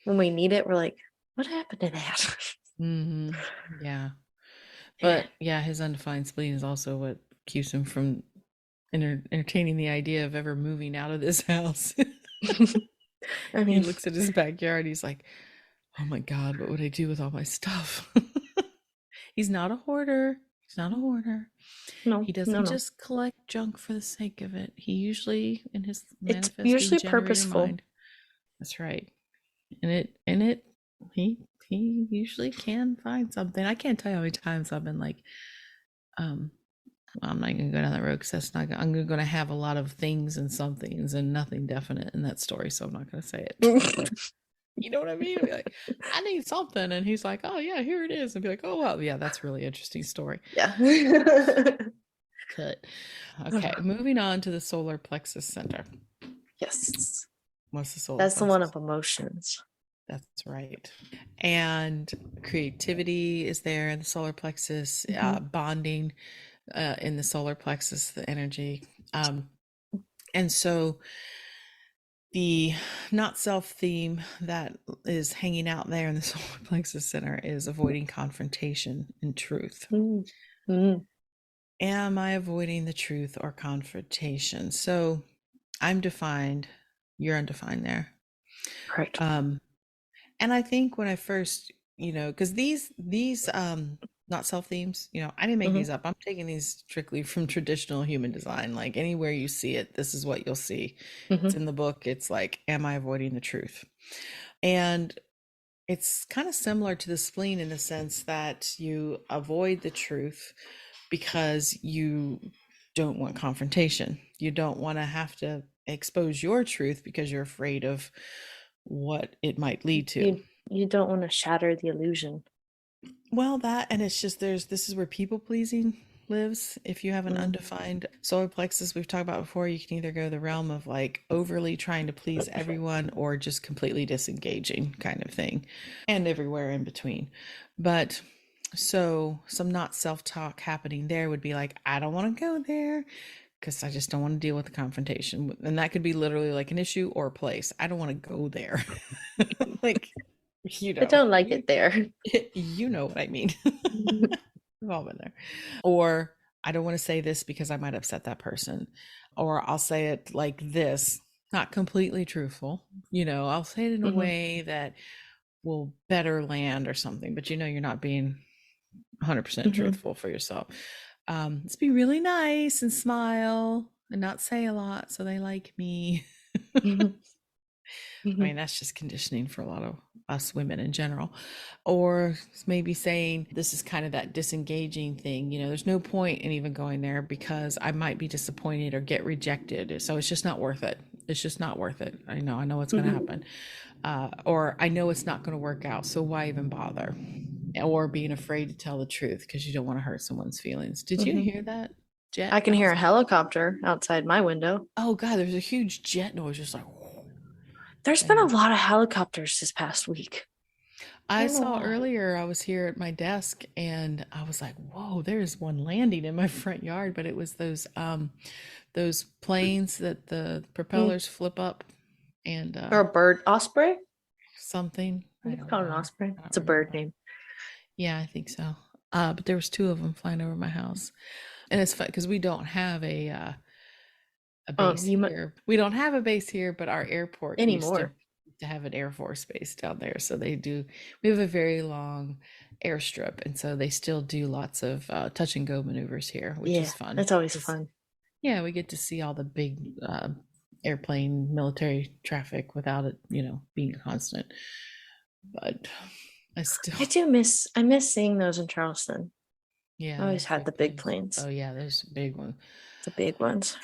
S2: When we need it, we're like, what happened to that?
S1: Yeah.
S2: Yeah.
S1: But yeah, his undefined spleen is also what keeps him from entertaining the idea of ever moving out of this house.
S2: I
S1: He
S2: mean,
S1: looks at his backyard. He's like, oh my God, what would I do with all my stuff? He's not a hoarder. He's not a hoarder.
S2: no,
S1: He
S2: no,
S1: doesn't
S2: no.
S1: just collect junk for the sake of it. He usually, in his
S2: It's
S1: manifesting
S2: usually
S1: generator
S2: purposeful.
S1: mind, that's right. And it, he usually can find something. I can't tell you how many times I've been like, um, well, I'm not gonna go down that road because that's not. I'm gonna have a lot of things and somethings and nothing definite in that story, so I'm not gonna say it. You know what I mean? I'll be like, I need something, and he's like, oh yeah, here it is, and be like, oh well, yeah, that's a really interesting story.
S2: Yeah.
S1: Cut. Okay, moving on to the solar plexus center.
S2: Yes.
S1: What's the solar
S2: That's the one
S1: plexus?
S2: of emotions.
S1: That's right. And creativity is there in the solar plexus,
S2: Mm-hmm.
S1: bonding in the solar plexus, the energy. And so the not self theme that is hanging out there in the solar plexus center is avoiding confrontation and truth.
S2: Mm-hmm.
S1: Am I avoiding the truth or confrontation? So I'm defined, you're undefined there.
S2: Right.
S1: Um, and I think when I first, because these not self themes, I didn't make
S2: Mm-hmm.
S1: these up. I'm taking these strictly from traditional human design. Like anywhere you see it, this is what you'll see. It's
S2: Mm-hmm.
S1: in the book. It's like, am I avoiding the truth? And it's kind of similar to the spleen in the sense that you avoid the truth because you don't want confrontation. You don't want to have to expose your truth because you're afraid of what it might lead to.
S2: You don't want to shatter the illusion.
S1: Well, that, and it's just this is where people pleasing lives. If you have an
S2: Mm.
S1: undefined solar plexus, we've talked about before, you can either go the realm of like overly trying to please everyone or just completely disengaging kind of thing, and everywhere in between. But so some not self-talk happening there would be like, I don't want to go there because I just don't want to deal with the confrontation. And that could be literally like an issue or a place. I don't want to go there. Like,
S2: I don't like it there.
S1: you know what I mean. We've all been there. Or I don't want to say this because I might upset that person. Or I'll say it like this, not completely truthful. I'll say it in a
S2: Hmm.
S1: way that will better land or something, but you're not being 100%
S2: Hmm.
S1: truthful for yourself. Let's be really nice and smile and not say a lot so they like me.
S2: Hmm.
S1: I
S2: Hmm.
S1: mean, that's just conditioning for a lot of us women in general. Or maybe saying this is kind of that disengaging thing. There's no point in even going there because I might be disappointed or get rejected. So it's just not worth it. It's just not worth it. I know what's going to
S2: Hmm.
S1: happen. Or I know it's not going to work out. So why even bother? Or being afraid to tell the truth because you don't want to hurt someone's feelings. Did you
S2: Hmm.
S1: hear that jet
S2: I can hear a
S1: outside?
S2: helicopter outside my window.
S1: Oh, God, there's a huge jet noise just like,
S2: There's been a
S1: and
S2: lot of helicopters this past week. I
S1: I
S2: don't know
S1: saw
S2: why.
S1: earlier, I was here at my desk and I was like, whoa, there's one landing in my front yard. But it was those planes that the
S2: Mm.
S1: propellers flip up and
S2: Or a bird osprey?
S1: something.
S2: I
S1: I
S2: think it's
S1: don't
S2: called an
S1: know.
S2: osprey.
S1: I
S2: It's
S1: don't
S2: a bird
S1: remember.
S2: name.
S1: Yeah, I think so. But there was two of them flying over my house. And it's fun because we don't have a base
S2: You might
S1: here. We don't have a base here, but our airport used to
S2: anymore.
S1: have an Air Force base down there. So they do. We have a very long airstrip, and so they still do lots of touch and go maneuvers here, which
S2: Yeah,
S1: is fun
S2: that's always
S1: because
S2: fun.
S1: yeah, we get to see all the big airplane military traffic without it, being constant. But I still,
S2: I miss seeing those in Charleston. I
S1: yeah,
S2: always
S1: those
S2: had
S1: big
S2: the big
S1: planes.
S2: planes,
S1: Oh yeah, those big ones.
S2: the big ones.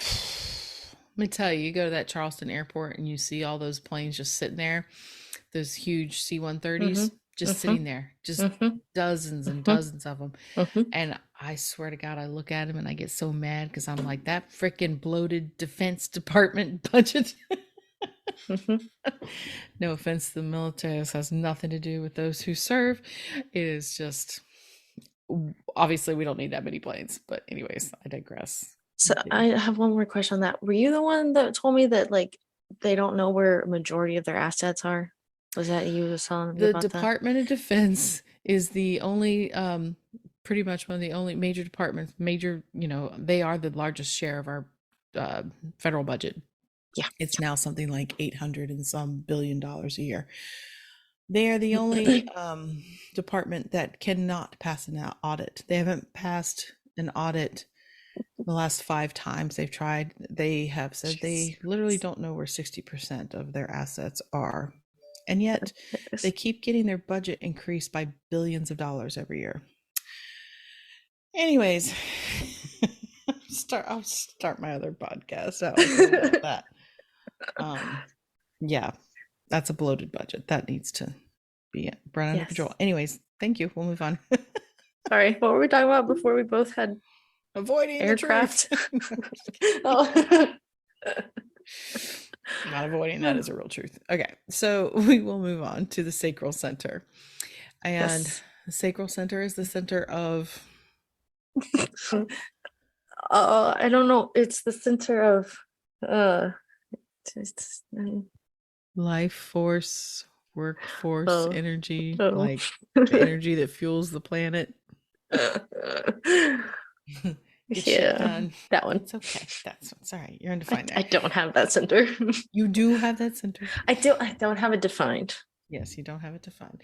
S1: Let me tell you, you go to that Charleston airport and you see all those planes just sitting there, those huge
S2: Mm-hmm.
S1: C-130s just
S2: Mm-hmm.
S1: sitting there, just
S2: Mm-hmm.
S1: dozens and
S2: Mm-hmm.
S1: dozens of them.
S2: Mm-hmm.
S1: And I swear to God, I look at them and I get so mad because I'm like, that freaking bloated Defense Department budget.
S2: Mm-hmm.
S1: No offense to the military, this has nothing to do with those who serve. It is just, obviously, we don't need that many planes. But, anyways, I digress.
S2: So I
S1: Continue.
S2: have one more question on that. Were you the one that told me that like they don't know where a majority of their assets are? Was that you was telling me
S1: The
S2: about that?
S1: Department of Defense is the only, pretty much one of the only major departments, they are the largest share of our uh, federal budget.
S2: Yeah.
S1: It's now something like 800 and some $billion a year. They are the only department that cannot pass an audit. They haven't passed an audit the last 5 times they've tried. They have said
S2: Jeez.
S1: they literally don't know where 60% of their assets are. And yet they keep getting their budget increased by billions of dollars every year. Anyways, I'll start my other podcast out with a little bit of that. Um, yeah, that's a bloated budget. That needs to be brought under control.
S2: Yes.
S1: Anyways, thank you. We'll move on.
S2: Sorry, what were we talking about before we both had
S1: Avoiding the truth.
S2: aircraft? Oh.
S1: Not avoiding that is a real truth. Okay, so we will move on to the sacral center. And
S2: Yes.
S1: the sacral center is the center of
S2: I don't know. It's the center of uh
S1: life force, workforce,
S2: oh,
S1: energy,
S2: oh.
S1: like the energy that fuels the planet. Get shit
S2: Yeah,
S1: done.
S2: that one.
S1: It's okay. That's all right. You're undefined
S2: I
S1: there.
S2: don't have that center.
S1: You do have that center.
S2: I don't have it defined.
S1: Yes, you don't have it defined.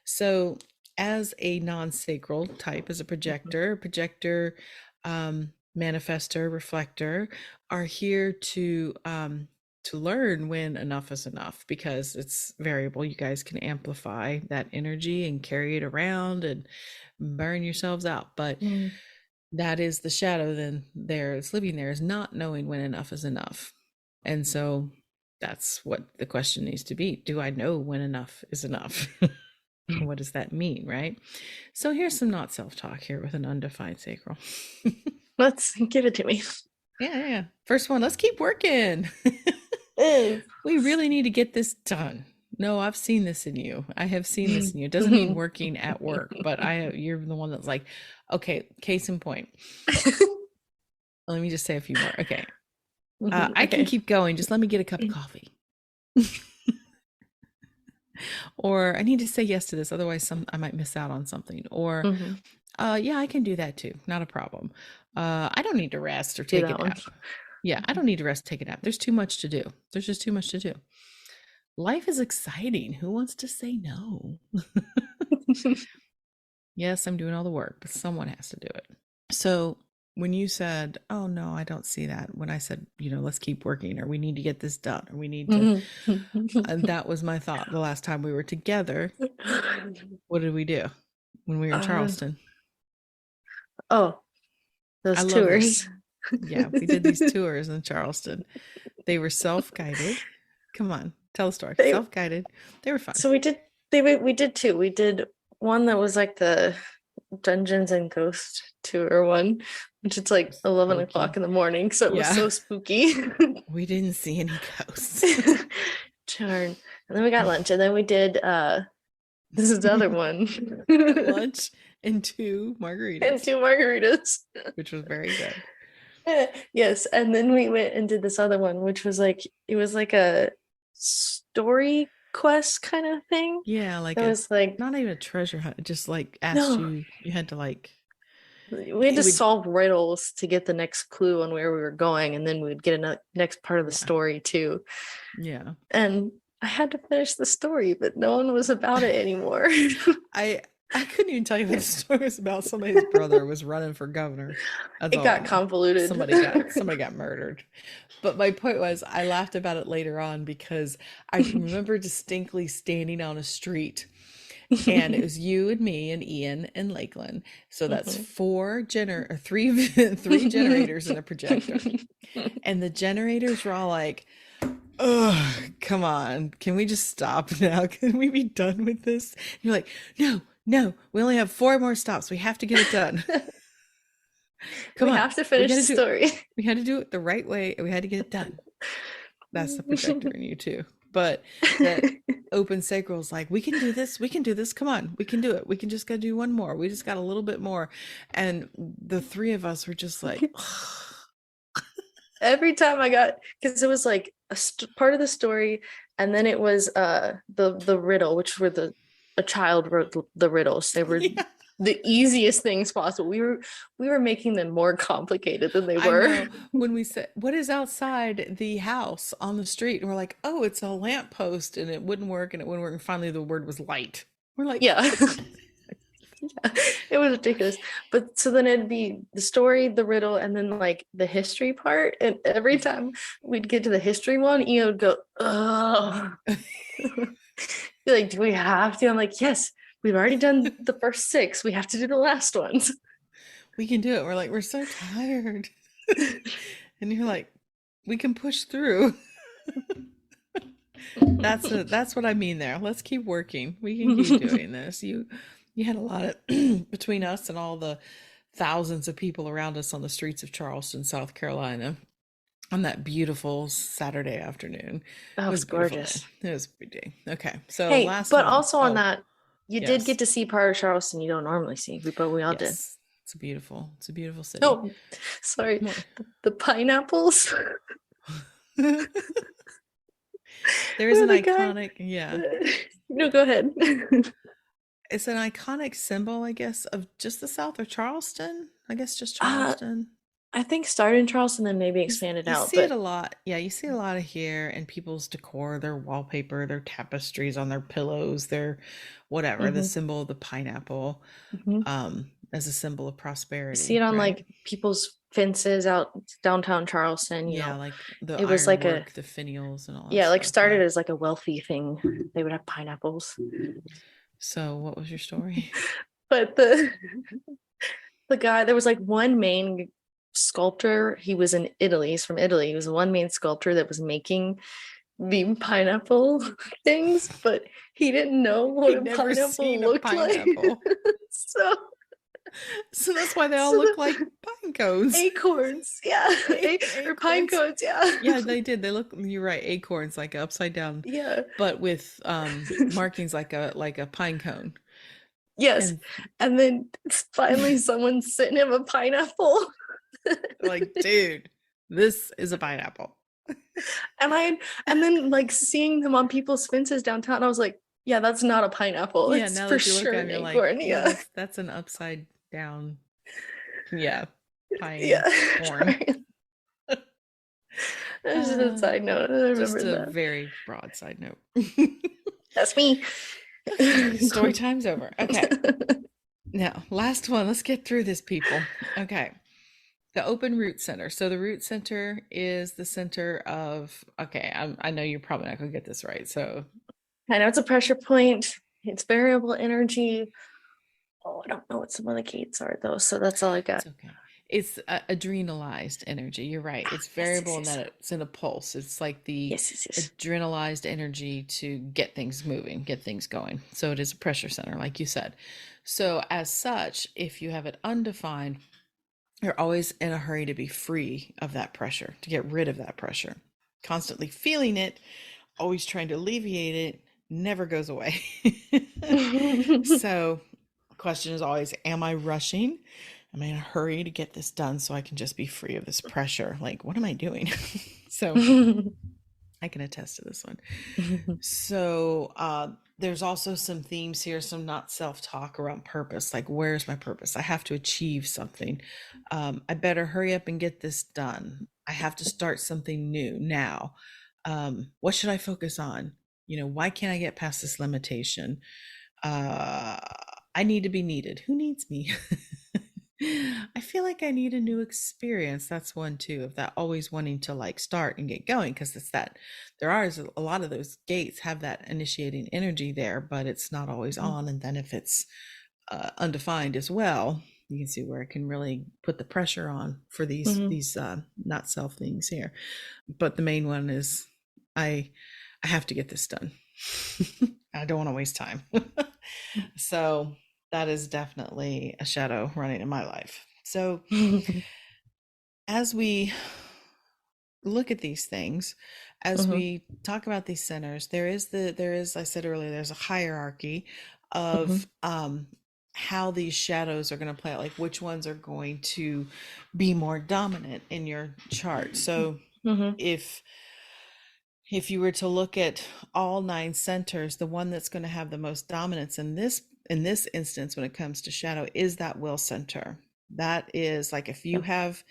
S1: So, as a non-sacral type, as a projector, manifester, reflector, are here to learn when enough is enough because it's variable. You guys can amplify that energy and carry it around and burn yourselves out. But
S2: Mm.
S1: That is the shadow then there is living there, is not knowing when enough is enough. And so that's what the question needs to be. Do I know when enough is enough? What does that mean, right? So here's some not self-talk here with an undefined sacral.
S2: Let's give it to me.
S1: Yeah. First one, let's keep working.
S2: Ew.
S1: We really need to get this done. No, I've seen this in you. I have seen this in you. It doesn't mean working at work, but you're the one that's like, okay, case in point. Let me just say a few more. Okay. I can
S2: Okay.
S1: keep going. Just let me get a cup of coffee. Or I need to say yes to this, otherwise I might miss out on something. Or
S2: Mhm.
S1: yeah, I can do that too. Not a problem. I don't need to rest or
S2: Do
S1: take a
S2: that one.
S1: nap. Yeah, I don't need to rest, take a nap. There's too much to do. There's just too much to do. Life is exciting. Who wants to say no? Yes, I'm doing all the work, but someone has to do it. So when you said, oh no, I don't see that, when I said, let's keep working, or we need to get this done, or we need to, and that was my thought the last time we were together. What did we do when we were in
S2: Uh,
S1: Charleston?
S2: oh,
S1: I
S2: those
S1: love this.
S2: tours.
S1: Yeah, we did these tours in Charleston. They were self-guided. Come on, tell the story.
S2: They
S1: Self-guided. They were fun.
S2: so we did we did two. We did one that was like the Dungeons and Ghost tour one, which it's like 11 o'clock
S1: Spooky.
S2: in the morning, so it was
S1: Yeah.
S2: so spooky.
S1: We didn't see any ghosts.
S2: Darn. And then we got lunch, and then we did this is the other one.
S1: Lunch and two
S2: And
S1: margaritas,
S2: two margaritas.
S1: which was very good.
S2: Yes, and then we went and did this other one, which was like it was like a story quest kind of thing.
S1: Yeah, like
S2: It
S1: a
S2: was like
S1: not even a treasure hunt. It just like asked
S2: no,
S1: you had to like
S2: we had to
S1: it would
S2: solve riddles to get the next clue on where we were going, and then we would get a next part of the
S1: yeah.
S2: story too.
S1: Yeah.
S2: And I had to finish the story, but no one was about it anymore.
S1: I I couldn't even tell you what the story was about. Somebody's brother was running for governor. That's
S2: It
S1: all I
S2: got
S1: know.
S2: convoluted.
S1: Somebody got murdered. But my point was I laughed about it later on because I remember distinctly standing on a street, and it was you and me and Ian and Lakeland. So that's three generators and a projector. And the generators were all like, oh, come on. Can we just stop now? Can we be done with this? And you're like, no, we only have four more stops. We have to get it done. Come
S2: We
S1: on.
S2: have to
S1: We
S2: finish
S1: got
S2: the
S1: to do it.
S2: story.
S1: We had to do it the right way, and we had to get it done. That's the projector in you too. But that open sacral is like, we can do this. We can do this. Come on. We can do it. We can just gotta do one more. We just got a little bit more. And the three of us were just like,
S2: Every time I got, because it was like part of the story, and then it was the riddle, which were a child wrote the riddles. They were
S1: yeah,
S2: the easiest things possible. We were making them more complicated than they
S1: I
S2: were.
S1: know. When we said, what is outside the house on the street? And we're like, oh, it's a lamppost, and it wouldn't work, and it wouldn't work. And finally, the word was light. We're like,
S2: Yeah. Yeah, it was ridiculous. But so then it'd be the story, the riddle, and then like the history part. And every time we'd get to the history one, Ian would go, oh. Be like, do we have to? I'm like, yes, we've already done the first six. We have to do the last ones.
S1: we can do it. We're like, we're so tired. And you're like, we can push through. That's what I mean there. Let's keep working. We can keep doing this. You had a lot of between us and all the thousands of people around us on the streets of Charleston, South Carolina, on that beautiful Saturday afternoon. It
S2: That
S1: was
S2: was
S1: a beautiful day.
S2: gorgeous.
S1: It was a good day. Okay, so
S2: Hey,
S1: last
S2: but
S1: one.
S2: also on
S1: Oh,
S2: that, you did
S1: yes,
S2: get to see part of Charleston you don't normally see, but we all did.
S1: yes. It's a beautiful city.
S2: Oh, sorry.
S1: What?
S2: The pineapples.
S1: There is
S2: Where
S1: an
S2: the guy.
S1: iconic, yeah.
S2: No, go ahead.
S1: It's an iconic symbol, I guess, of just the South of Charleston. I guess just
S2: uh,
S1: Charleston.
S2: I think started in Charleston, then maybe expanded
S1: You
S2: out,
S1: see it
S2: but
S1: a lot. Yeah, you see a lot of here in people's decor, their wallpaper, their tapestries on their pillows, their whatever, the
S2: mhm,
S1: symbol of the pineapple,
S2: mhm.
S1: as a symbol of
S2: You see it
S1: prosperity,
S2: on
S1: right?
S2: like people's fences out downtown Charleston,
S1: Yeah, like the
S2: it was like a,
S1: ironwork, the finials and all that
S2: yeah, like
S1: stuff. Yeah.
S2: started as like a wealthy thing. They would have pineapples.
S1: So what was your story?
S2: But the the guy, there was like one main sculptor. He was in Italy. He's from Italy. He was one main sculptor that was making the pineapple things, but he didn't know what
S1: He'd
S2: a
S1: never
S2: pineapple
S1: seen a
S2: looked like.
S1: pineapple.
S2: so,
S1: So that's why they all
S2: so
S1: look like
S2: the
S1: pine cones.
S2: acorns, yeah, or pine
S1: Acorns.
S2: cones, yeah,
S1: Yeah, they did. They look, you're right, acorns like upside down,
S2: yeah,
S1: but with markings like a pine cone.
S2: yes.
S1: And
S2: And then finally, someone sent him a pineapple.
S1: like, dude, this is a pineapple.
S2: And and then like seeing them on people's fences downtown, I was like, yeah, that's not a pineapple.
S1: Yeah,
S2: It's
S1: now
S2: for
S1: that you look
S2: sure
S1: at
S2: an
S1: them, you're like,
S2: acorn.
S1: yeah,
S2: Yeah.
S1: that's an upside down, yeah, pine
S2: Yeah.
S1: corn.
S2: That's just a
S1: Uh,
S2: side note. I
S1: just
S2: remember
S1: a
S2: that.
S1: very broad side note.
S2: That's me.
S1: Okay, story time's over. Okay, now last one. Let's get through this, people. Okay, the open root center. So the root center is the center of. Okay, I know you're probably not gonna get this right. So
S2: I know it's a pressure point. It's variable energy. Oh, I don't know what some of the gates are though. So that's all I got.
S1: it's okay. It's adrenalized energy. You're right. It's
S2: Yes, yes,
S1: variable in
S2: yes.
S1: that it's in a pulse. It's like the
S2: Yes, yes, yes.
S1: adrenalized energy to get things moving, get things going. So it is a pressure center, like you said. So, as such, if you have it undefined, you're always in a hurry to be free of that pressure, to get rid of that pressure. Constantly feeling it, always trying to alleviate it, never goes away. So, the question is always, am I rushing? Am I in a hurry to get this done so I can just be free of this pressure? Like, what am I doing? So, I can attest to this one. So, there's also some themes here, some not self talk around purpose. Like, where's my purpose? I have to achieve something. I better hurry up and get this done. I have to start something new now. What should I focus on? Why can't I get past this limitation? Uh, I need to be needed. Who needs me? I feel like I need a new experience. That's one too, of that always wanting to like start and get going, because it's that there are a lot of those gates have that initiating energy there, but it's not always on. And then if it's undefined as well, you can see where it can really put the pressure on for these not self things here. But the main one is I I have to get this done. I don't want to waste time. So that is definitely a shadow running in my life. So as we look at these things, as we talk about these centers, there is I said earlier, there's a hierarchy of how these shadows are going to play out, like which ones are going to be more dominant in your chart. So if you were to look at all 9 centers, the one that's going to have the most dominance in this instance when it comes to shadow is that will center. That is like, if you have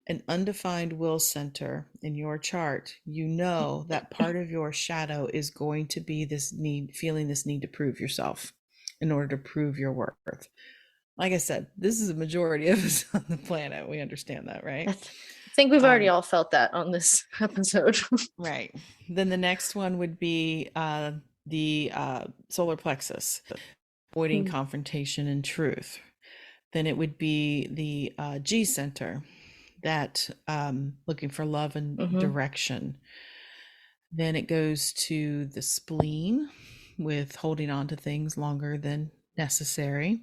S1: an undefined will center in your chart, you know that part of your shadow is going to be this need, feeling this need to prove yourself in order to prove your worth. Like I said, this is a majority of us on the planet. We understand that, right?
S2: I think we've already all felt that on this episode.
S1: Right. Then the next one would be the solar plexus, avoiding confrontation and truth. Then it would be the G center, that looking for love and direction. Then it goes to the spleen, with holding on to things longer than necessary,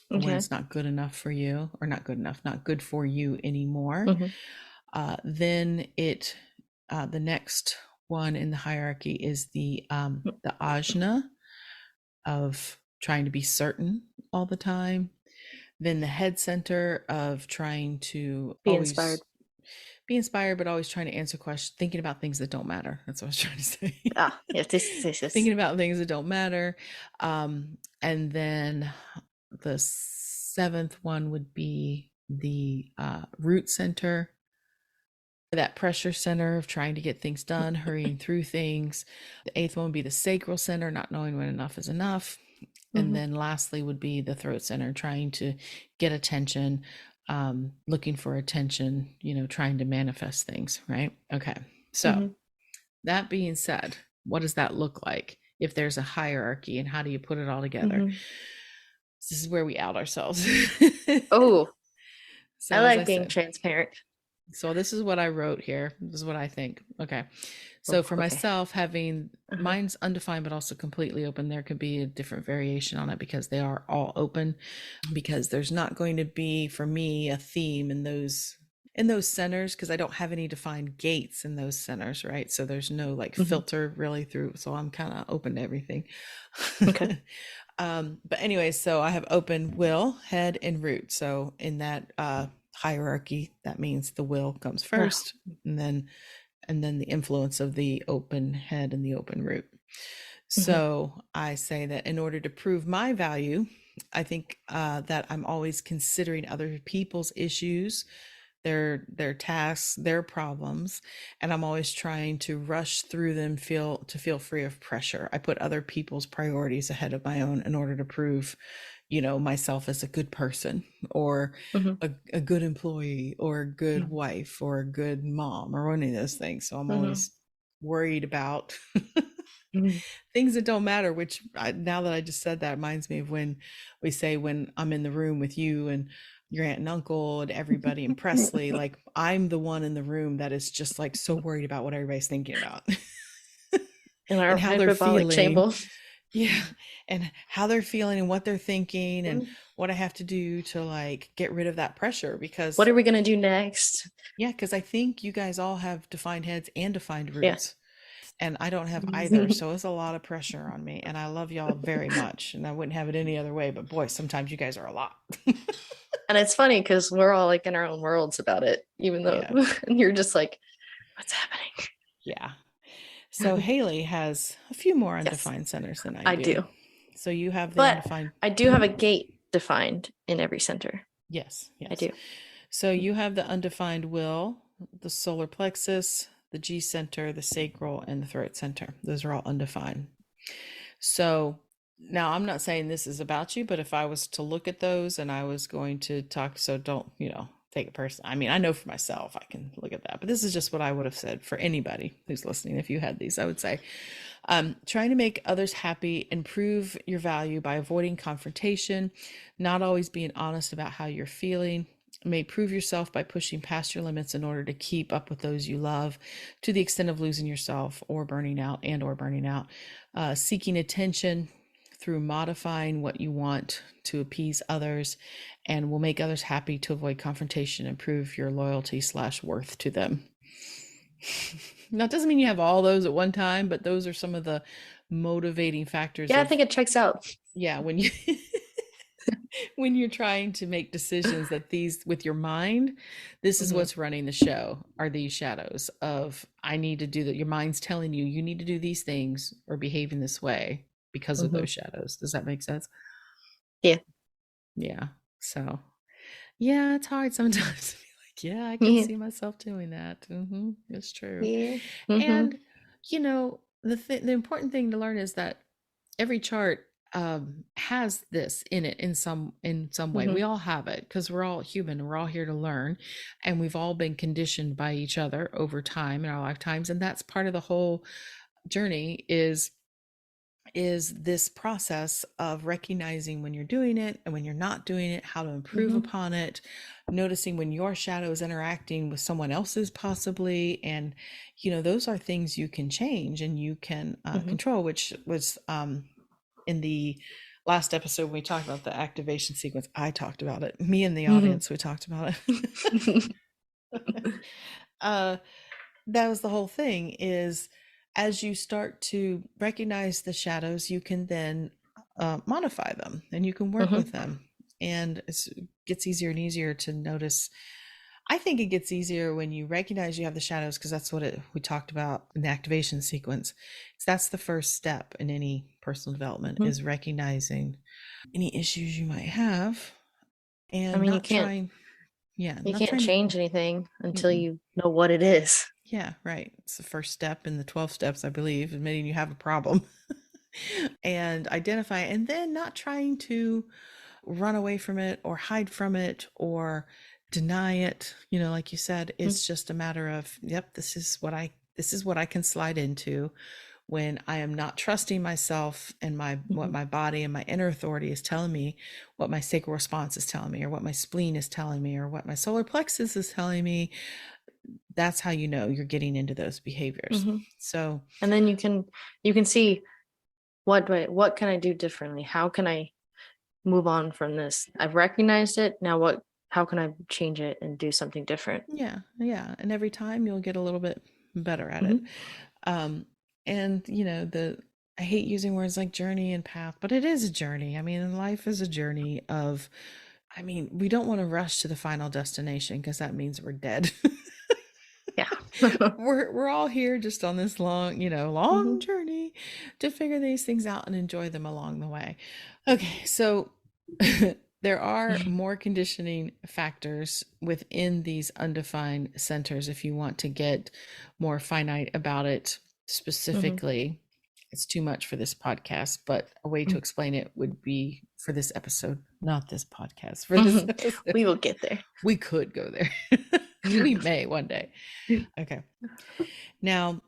S1: when it's not good enough for you, or not good enough, not good for you anymore. Then the next one in the hierarchy is the ajna, of trying to be certain all the time. Then the head center, of trying to
S2: Be
S1: always
S2: inspired.
S1: be inspired, but always trying to answer questions, thinking about things that don't matter. That's what I was trying to say.
S2: Yes, this.
S1: Thinking about things that don't matter. And then the 7th one would be the root center, that pressure center of trying to get things done, hurrying through things. The 8th one would be the sacral center, not knowing when enough is enough. And then lastly would be the throat center, trying to get attention, looking for attention, trying to manifest things, right? Okay. So that being said, what does that look like if there's a hierarchy, and how do you put it all together? This is where we out ourselves.
S2: Oh, I
S1: So as I
S2: like being
S1: said,
S2: transparent.
S1: so this is what I wrote here. This is what I think. Okay. So
S2: Oh,
S1: for
S2: okay.
S1: myself, having
S2: Uh-huh.
S1: mine's undefined but also completely open, there could be a different variation on it because they are all open. Because there's not going to be for me a theme in those centers because I don't have any defined gates in those centers, right? So there's no like
S2: Hmm.
S1: filter really through. So I'm kind of open to everything.
S2: Okay.
S1: But anyway, so I have open will, head, and root. So in that hierarchy, that means the will comes
S2: Uh,
S1: first, and then the influence of the open head and the open root.
S2: mhm,
S1: So I say that in order to prove my value, I think that I'm always considering other people's issues, their tasks, their problems, and I'm always trying to rush through them feel free of pressure. I put other people's priorities ahead of my own in order to prove, myself as a good person or
S2: mhm,
S1: a good employee or a good
S2: mhm,
S1: wife or a good mom or any of those things. So I'm
S2: mhm,
S1: always worried about
S2: mhm.
S1: things that don't matter, which now that I just said that reminds me of when we say when I'm in the room with you and your aunt and uncle and everybody and Presley, like I'm the one in the room that is just like so worried about what everybody's thinking about
S2: In our
S1: and how they're
S2: hyperbolic
S1: feeling.
S2: chamber.
S1: Yeah. And how they're feeling and what they're thinking and
S2: Mm.
S1: what I have to do to like get rid of that pressure
S2: What
S1: because
S2: are we gonna do next?
S1: yeah, because I think you guys all have defined heads and defined
S2: Yeah.
S1: roots. And I don't have either. So it's a lot of pressure on me. And I love y'all very much. And I wouldn't have it any other way. But boy, sometimes you guys are a lot.
S2: And it's funny because we're all like in our own worlds about it, even though
S1: Yeah.
S2: and you're just like, what's
S1: Yeah. So
S2: happening?
S1: Haley has a few more
S2: Yes,
S1: undefined centers than I
S2: I
S1: do.
S2: do.
S1: So you have the
S2: But
S1: undefined.
S2: I do have a gate defined in every center.
S1: Yes.
S2: I
S1: Yes.
S2: do.
S1: So you have the undefined will, the solar plexus, the G center, the sacral, and the throat center. Those are all undefined. So now I'm not saying this is about you, but if I was to look at those and I was going to talk, so don't, take it personally. I mean, I know for myself, I can look at that, but this is just what I would have said for anybody who's listening. If you had these, I would say, trying to make others happy and prove your value by avoiding confrontation, not always being honest about how you're feeling. May prove yourself by pushing past your limits in order to keep up with those you love to the extent of losing yourself or burning out, seeking attention through modifying what you want to appease others and will make others happy to avoid confrontation and prove your loyalty slash worth to them. Now, it doesn't mean you have all those at one time, but those are some of the motivating factors
S2: Yeah, I
S1: of,
S2: think it checks out.
S1: yeah, when you when you're trying to make decisions that these with your mind, this is
S2: Hmm.
S1: what's running the show are these shadows of I need to do that. Your mind's telling you you need to do these things or behave in this way because of
S2: Hmm.
S1: those shadows. Does that make sense?
S2: Yeah.
S1: Yeah. So yeah, it's hard sometimes to be like, yeah, I can
S2: Yeah.
S1: see myself doing that. It's true.
S2: Yeah. Hmm.
S1: And the important thing to learn is that every chart has this in it in some way. We
S2: Hmm.
S1: all have it because we're all human and we're all here to learn, and we've all been conditioned by each other over time in our lifetimes, and that's part of the whole journey is this process of recognizing when you're doing it and when you're not doing it, how to improve
S2: Hmm.
S1: upon it, noticing when your shadow is interacting with someone else's possibly. And, those are things you can change and you can
S2: Hmm.
S1: control, which was in the last episode when we talked about the activation sequence. I talked about it. Me and the
S2: Hmm.
S1: audience, we talked about it. uh, that was the whole thing is as you start to recognize the shadows you can then modify them and you can work
S2: Hmm.
S1: with them and it gets easier and easier to notice. I think it gets easier when you recognize you have the shadows because that's what we talked about in the activation sequence. So that's the first step in any personal development is recognizing any issues you might have
S2: I
S1: and
S2: mean,
S1: not trying,
S2: you
S1: not
S2: can't
S1: trying
S2: change anything
S1: to.
S2: until you know what it is.
S1: Yeah, right. It's the first step in the 12 steps, I believe, admitting you have a problem and identify it, and then not trying to run away from it or hide from it or deny it. Like you said,
S2: Mhm.
S1: it's just a matter of, yep, this is what I can slide into when I am not trusting myself and my what
S2: Mhm.
S1: my body and my inner authority is telling me, what my sacral response is telling me, or what my spleen is telling me, or what my solar plexus is telling me, that's how you know you're getting into those behaviors.
S2: Mhm.
S1: So,
S2: And then you can see what can I do differently? How can I move on from this? I've recognized it. Now how can I change it and do something different?
S1: yeah, yeah. And every time you'll get a little bit better at it.
S2: Mhm.
S1: Um, and I hate using words like journey and path, but it is a journey. I mean, life is a journey of, I mean, we don't want to rush to the final destination because that means we're dead.
S2: Yeah.
S1: We're all here just on this long
S2: Mhm.
S1: journey to figure these things out and enjoy them along the way. Okay, so there are more conditioning factors within these undefined centers if you want to get more finite about it
S2: Mhm.
S1: specifically. It's too much for this podcast, but a way to
S2: Mhm.
S1: explain it would be for this episode, not this podcast, for this
S2: Mhm.
S1: episode.
S2: We will get there.
S1: We could go there. We may one day. Okay. Now,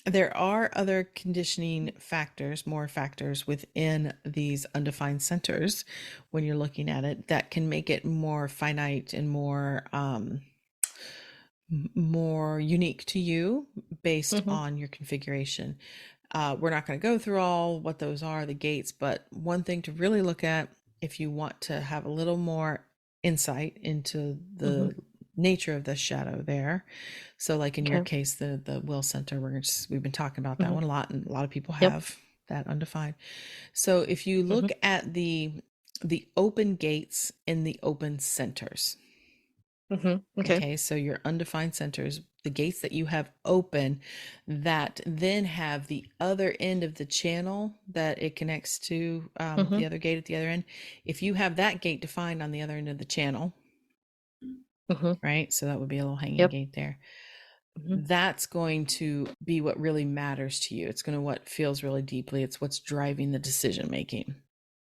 S1: there are other conditioning factors, more factors within these undefined centers when you're looking at it that can make it more finite and more unique to you based
S2: Mhm.
S1: on your configuration. We're not going to go through all what those are, the gates, but one thing to really look at if you want to have a little more insight into
S2: Mhm.
S1: the nature of the shadow there. So, like in your
S2: Okay.
S1: case, the will center, we've been talking about that
S2: Mhm.
S1: one a lot, and a lot of people
S2: Yep.
S1: have that undefined. So, if you look
S2: Mhm.
S1: at the open gates in the open centers,
S2: Mhm. Okay.
S1: okay, so your undefined centers, the gates that you have open that then have the other end of the channel that it connects to, the
S2: Mhm.
S1: other gate at the other end. If you have that gate defined on the other end of the channel,
S2: Mhm.
S1: right? So that would be a little hanging
S2: Yep.
S1: gate there.
S2: Mhm.
S1: That's going to be what really matters to you. It's going to what feels really deeply. It's what's driving the decision making.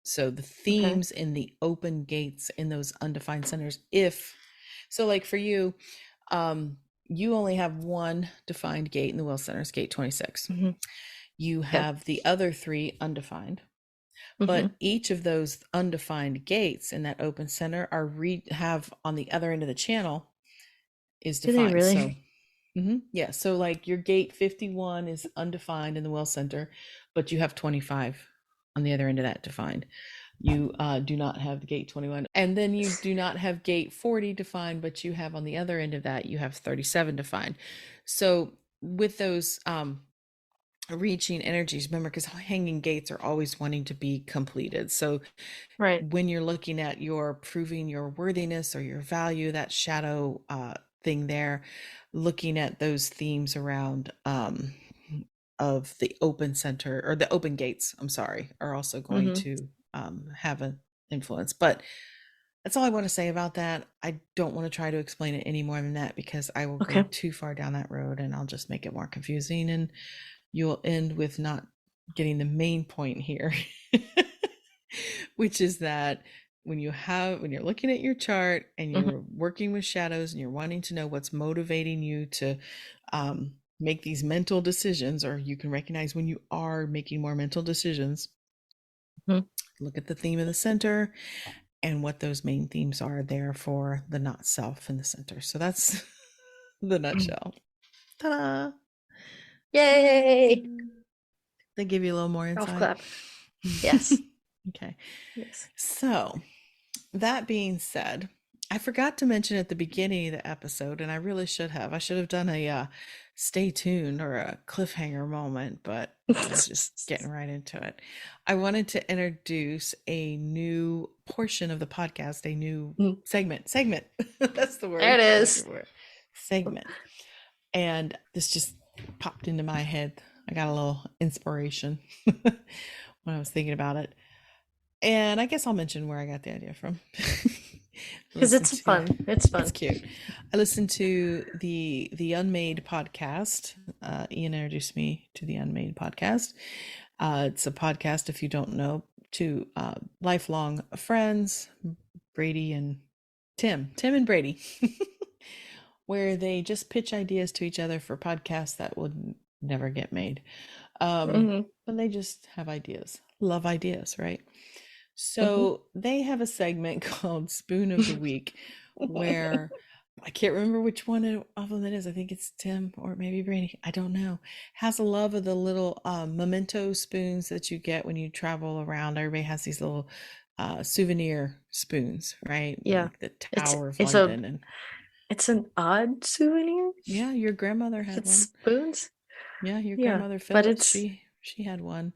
S1: So the
S2: Okay.
S1: themes in the open gates in those undefined centers, if so, like for you, you only have one defined gate in the will centers, gate 26.
S2: Mhm.
S1: You
S2: Yep.
S1: have the other three undefined,
S2: Mhm.
S1: but each of those undefined gates in that open center have on the other end of the channel is
S2: Do they
S1: defined. So,
S2: really?
S1: yeah, so like your gate 51 is undefined in the well center, but you have 25 on the other end of that defined. You do not have the gate 21, and then you do not have gate 40 defined, but you have on the other end of that, you have 37 defined. So with those reaching energies, remember, because hanging gates are always wanting to be completed. So
S2: Right.
S1: when you're looking at your proving your worthiness or your value, that shadow thing there, looking at those themes around of the open center or the open gates, I'm sorry, are also going
S2: Mhm.
S1: to have an influence. But that's all I want to say about that. I don't want to try to explain it any more than that because I will go
S2: Okay.
S1: too far down that road and I'll just make it more confusing and you'll end with not getting the main point here, which is that when you're looking at your chart and
S2: Mhm.
S1: you're working with shadows and you're wanting to know what's motivating you to make these mental decisions, or you can recognize when you are making more mental decisions,
S2: Mhm.
S1: look at the theme of the center and what those main themes are there for the not self in the center. So that's the nutshell. Ta-da!
S2: Yay!
S1: They give you a little more
S2: Golf
S1: insight.
S2: clap. Yes.
S1: Okay.
S2: Yes.
S1: So, that being said, I forgot to mention at the beginning of the episode, and I really should have. I should have done a stay tuned or a cliffhanger moment, but we're just getting right into it. I wanted to introduce a new portion of the podcast, a new
S2: Mm.
S1: segment. Segment. That's the
S2: There
S1: word
S2: it
S1: I'm looking
S2: is.
S1: for. Segment. And this just popped into my head. I got a little inspiration when I was thinking about it. And I guess I'll mention where I got the idea from.
S2: Because
S1: Listen
S2: it's
S1: to
S2: fun. It's
S1: it's
S2: fun.
S1: cute. I listened to the Unmade podcast. Ian introduced me to the Unmade podcast. It's a podcast, if you don't know, to lifelong friends, Brady and Tim and Brady, where they just pitch ideas to each other for podcasts that would never get made.
S2: Mm-hmm.
S1: But they just have ideas. Love ideas, right?
S2: Mm-hmm.
S1: So they have a segment called Spoon of the Week where I can't remember which one of them it is. I think it's Tim or maybe Brady. I don't know. Has a love of the little memento spoons that you get when you travel around. Everybody has these little souvenir spoons, right?
S2: Yeah.
S1: Like the
S2: It's
S1: Tower of
S2: it's a
S1: London. And
S2: it's an odd souvenir.
S1: yeah, your grandmother
S2: If
S1: had
S2: it's
S1: one.
S2: spoons.
S1: Yeah, your
S2: Yeah.
S1: grandmother
S2: But
S1: Phyllis,
S2: it's
S1: she had one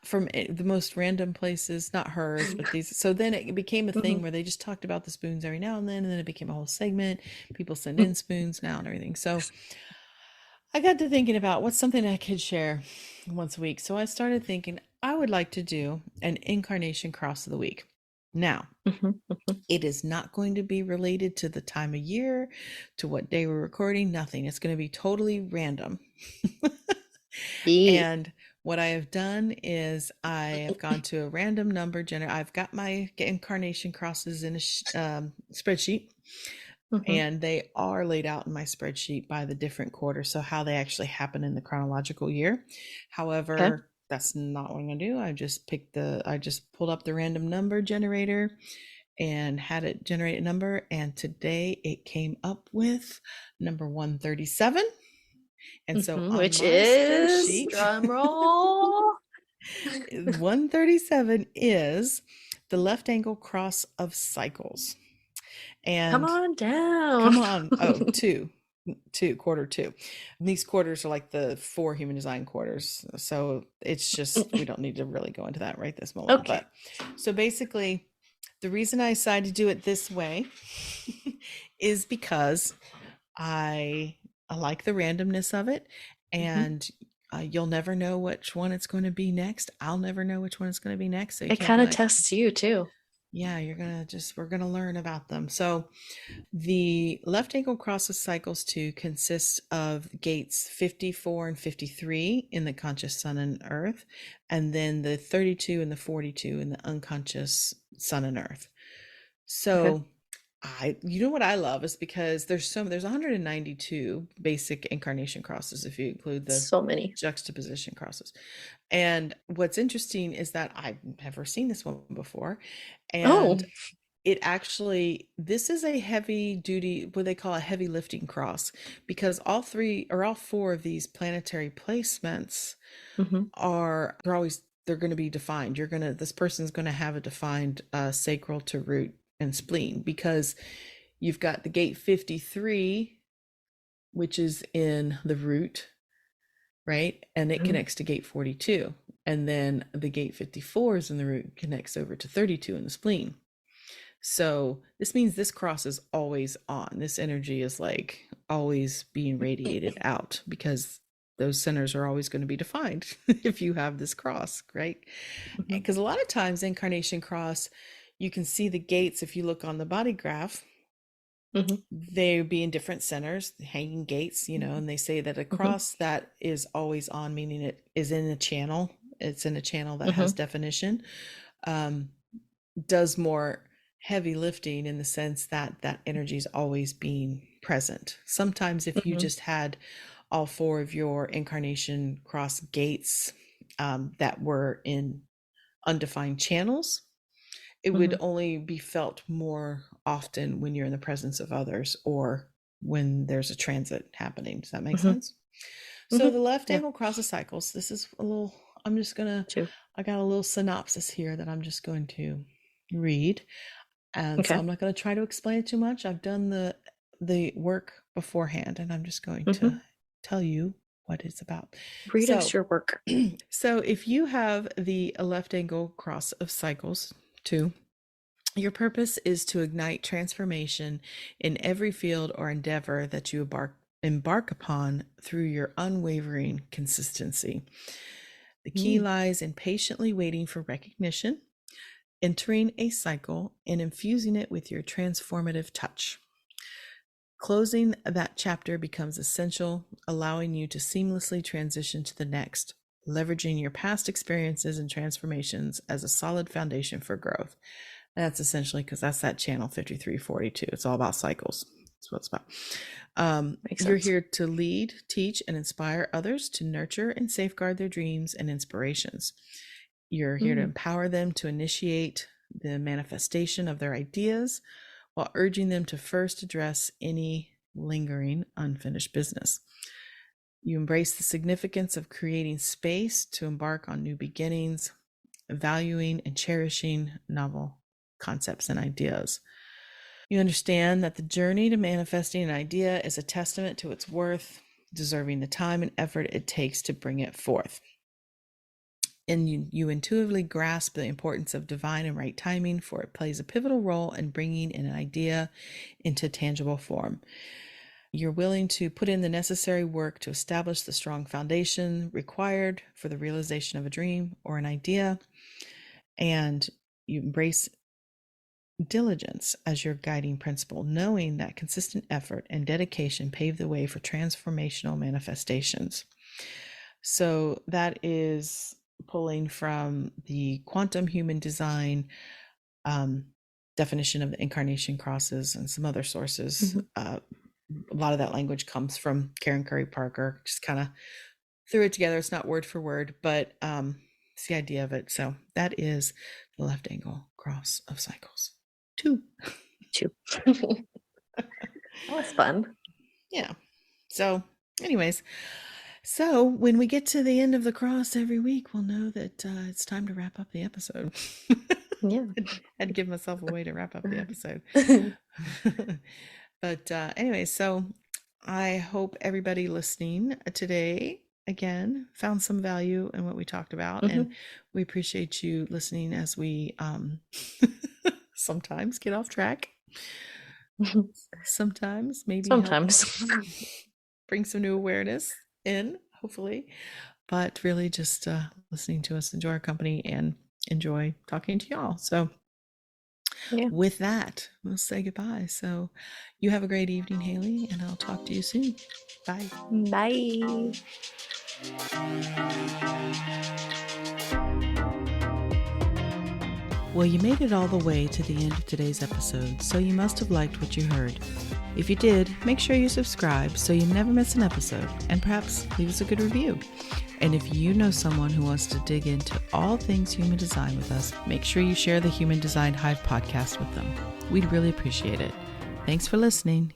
S1: from the most random places, not hers, but these. So then it became a thing
S2: Mhm.
S1: where they just talked about the spoons every now and then it became a whole segment. People send in spoons now and everything. So I got to thinking about what's something I could share once a week. So I started thinking I would like to do an incarnation cross of the week. Now,
S2: Mhm. Mhm.
S1: it is not going to be related to the time of year, to what day we're recording, nothing. It's going to be totally random.
S2: Yeah.
S1: And what I have done is I have gone to a random number generator. I've got my incarnation crosses in a spreadsheet,
S2: Mhm.
S1: and they are laid out in my spreadsheet by the different quarters. So how they actually happen in the chronological year.
S2: Okay.
S1: However, that's not what I'm going to do. I just pulled up the random number generator and had it generate a number. And today it came up with number 137. And so on
S2: Which
S1: my
S2: is
S1: spreadsheet,
S2: drum roll.
S1: 137 is the left angle cross of cycles.
S2: Come
S1: And
S2: on down.
S1: come on, oh, quarter two. And these quarters are like the four human design quarters. So it's just, we don't need to really go into that right this moment.
S2: Okay.
S1: But so basically, the reason I decided to do it this way is because I I like the randomness of it,
S2: Mhm.
S1: and you'll never know which one it's going to be next. I'll never know which one it's going to be next. So you
S2: It
S1: can't be
S2: kind of
S1: like,
S2: tests you too.
S1: yeah, we're gonna learn about them. So the left angle crosses cycles 2 consists of gates 54 and 53 in the conscious sun and earth, and then the 32 and the 42 in the unconscious sun and earth.
S2: Okay.
S1: So you know what I love is because there's 192 basic incarnation crosses if you include the
S2: So many.
S1: juxtaposition crosses. And what's interesting is that I've never seen this one before.
S2: Oh.
S1: And this is a heavy duty, what they call a heavy lifting cross, because all four of these planetary placements
S2: Hmm.
S1: they're going to be defined. This person's going to have a defined sacral to root and spleen, because you've got the gate 53, which is in the root, right? And it
S2: Hmm.
S1: connects to gate 42. And then the gate 54 is in the root, connects over to 32 in the spleen. So this means this cross is always on. This energy is like always being radiated out, because those centers are always going to be defined if you have this cross, right?
S2: Hmm.
S1: Because a lot of times incarnation cross, you can see the gates if you look on the body graph.
S2: Hmm.
S1: They be in different centers, hanging gates, and they say that a
S2: Hmm.
S1: cross that is always on, meaning it is in a channel, it's in a channel that has
S2: Hmm.
S1: definition, um, does more heavy lifting in the sense that that energy is always being present. Sometimes if you
S2: Hmm.
S1: just had all four of your incarnation cross gates that were in undefined channels, it would
S2: Hmm.
S1: only be felt more often when you're in the presence of others or when there's a transit happening. Does that make
S2: Hmm.
S1: sense? So
S2: Hmm.
S1: the left
S2: Yeah.
S1: angle crosses cycles. This is a little, I'm just gonna,
S2: Two.
S1: I got a little synopsis here that I'm just going to read. And so
S2: Okay.
S1: I'm not going to try to explain it too much. I've done the work beforehand, and I'm just going to
S2: Hmm.
S1: tell you what it's about.
S2: Read us
S1: So,
S2: your work.
S1: so if you have the left angle cross of cycles 2, your purpose is to ignite transformation in every field or endeavor that you embark upon through your unwavering consistency. The key
S2: Mm.
S1: lies in patiently waiting for recognition, entering a cycle, and infusing it with your transformative touch. Closing that chapter becomes essential, allowing you to seamlessly transition to the next, leveraging your past experiences and transformations as a solid foundation for growth. That's essentially because that's that channel 5342. It's all about cycles. That's what it's about.
S2: Makes
S1: You're
S2: sense.
S1: here to lead, teach, and inspire others to nurture and safeguard their dreams and inspirations. You're here to
S2: Mm.
S1: empower them to initiate the manifestation of their ideas while urging them to first address any lingering unfinished business. You embrace the significance of creating space to embark on new beginnings, valuing and cherishing novel concepts and ideas. You understand that the journey to manifesting an idea is a testament to its worth, deserving the time and effort it takes to bring it forth. And you intuitively grasp the importance of divine and right timing, for it plays a pivotal role in bringing an idea into tangible form. You're willing to put in the necessary work to establish the strong foundation required for the realization of a dream or an idea, and you embrace diligence as your guiding principle, knowing that consistent effort and dedication pave the way for transformational manifestations. So that is pulling from the quantum human design um, definition of the incarnation crosses and some other sources.
S2: Mm-hmm.
S1: A lot of that language comes from Karen Curry Parker. Just kind of threw it together. It's not word for word, but it's the idea of it. So that is the left angle cross of cycles. 2.
S2: 2. That was fun.
S1: Yeah. So, anyways, so when we get to the end of the cross every week, we'll know that it's time to wrap up the episode.
S2: Yeah.
S1: I'd give myself a way to wrap up the episode. But anyway, so I hope everybody listening today again found some value in what we talked about, and
S2: Mhm.
S1: we appreciate you listening as we sometimes get off track, sometimes maybe help
S2: Sometimes.
S1: bring some new awareness in, hopefully, but really just listening to us, enjoy our company, and enjoy talking to y'all. So
S2: Yeah.
S1: with that, we'll say goodbye. So you have a great evening, Haley, and I'll talk to you soon. Bye.
S2: Bye.
S1: Well, you made it all the way to the end of today's episode, so you must have liked what you heard. If you did, make sure you subscribe so you never miss an episode, and perhaps leave us a good review. And if you know someone who wants to dig into all things human design with us, make sure you share the Human Design Hive podcast with them. We'd really appreciate it. Thanks for listening.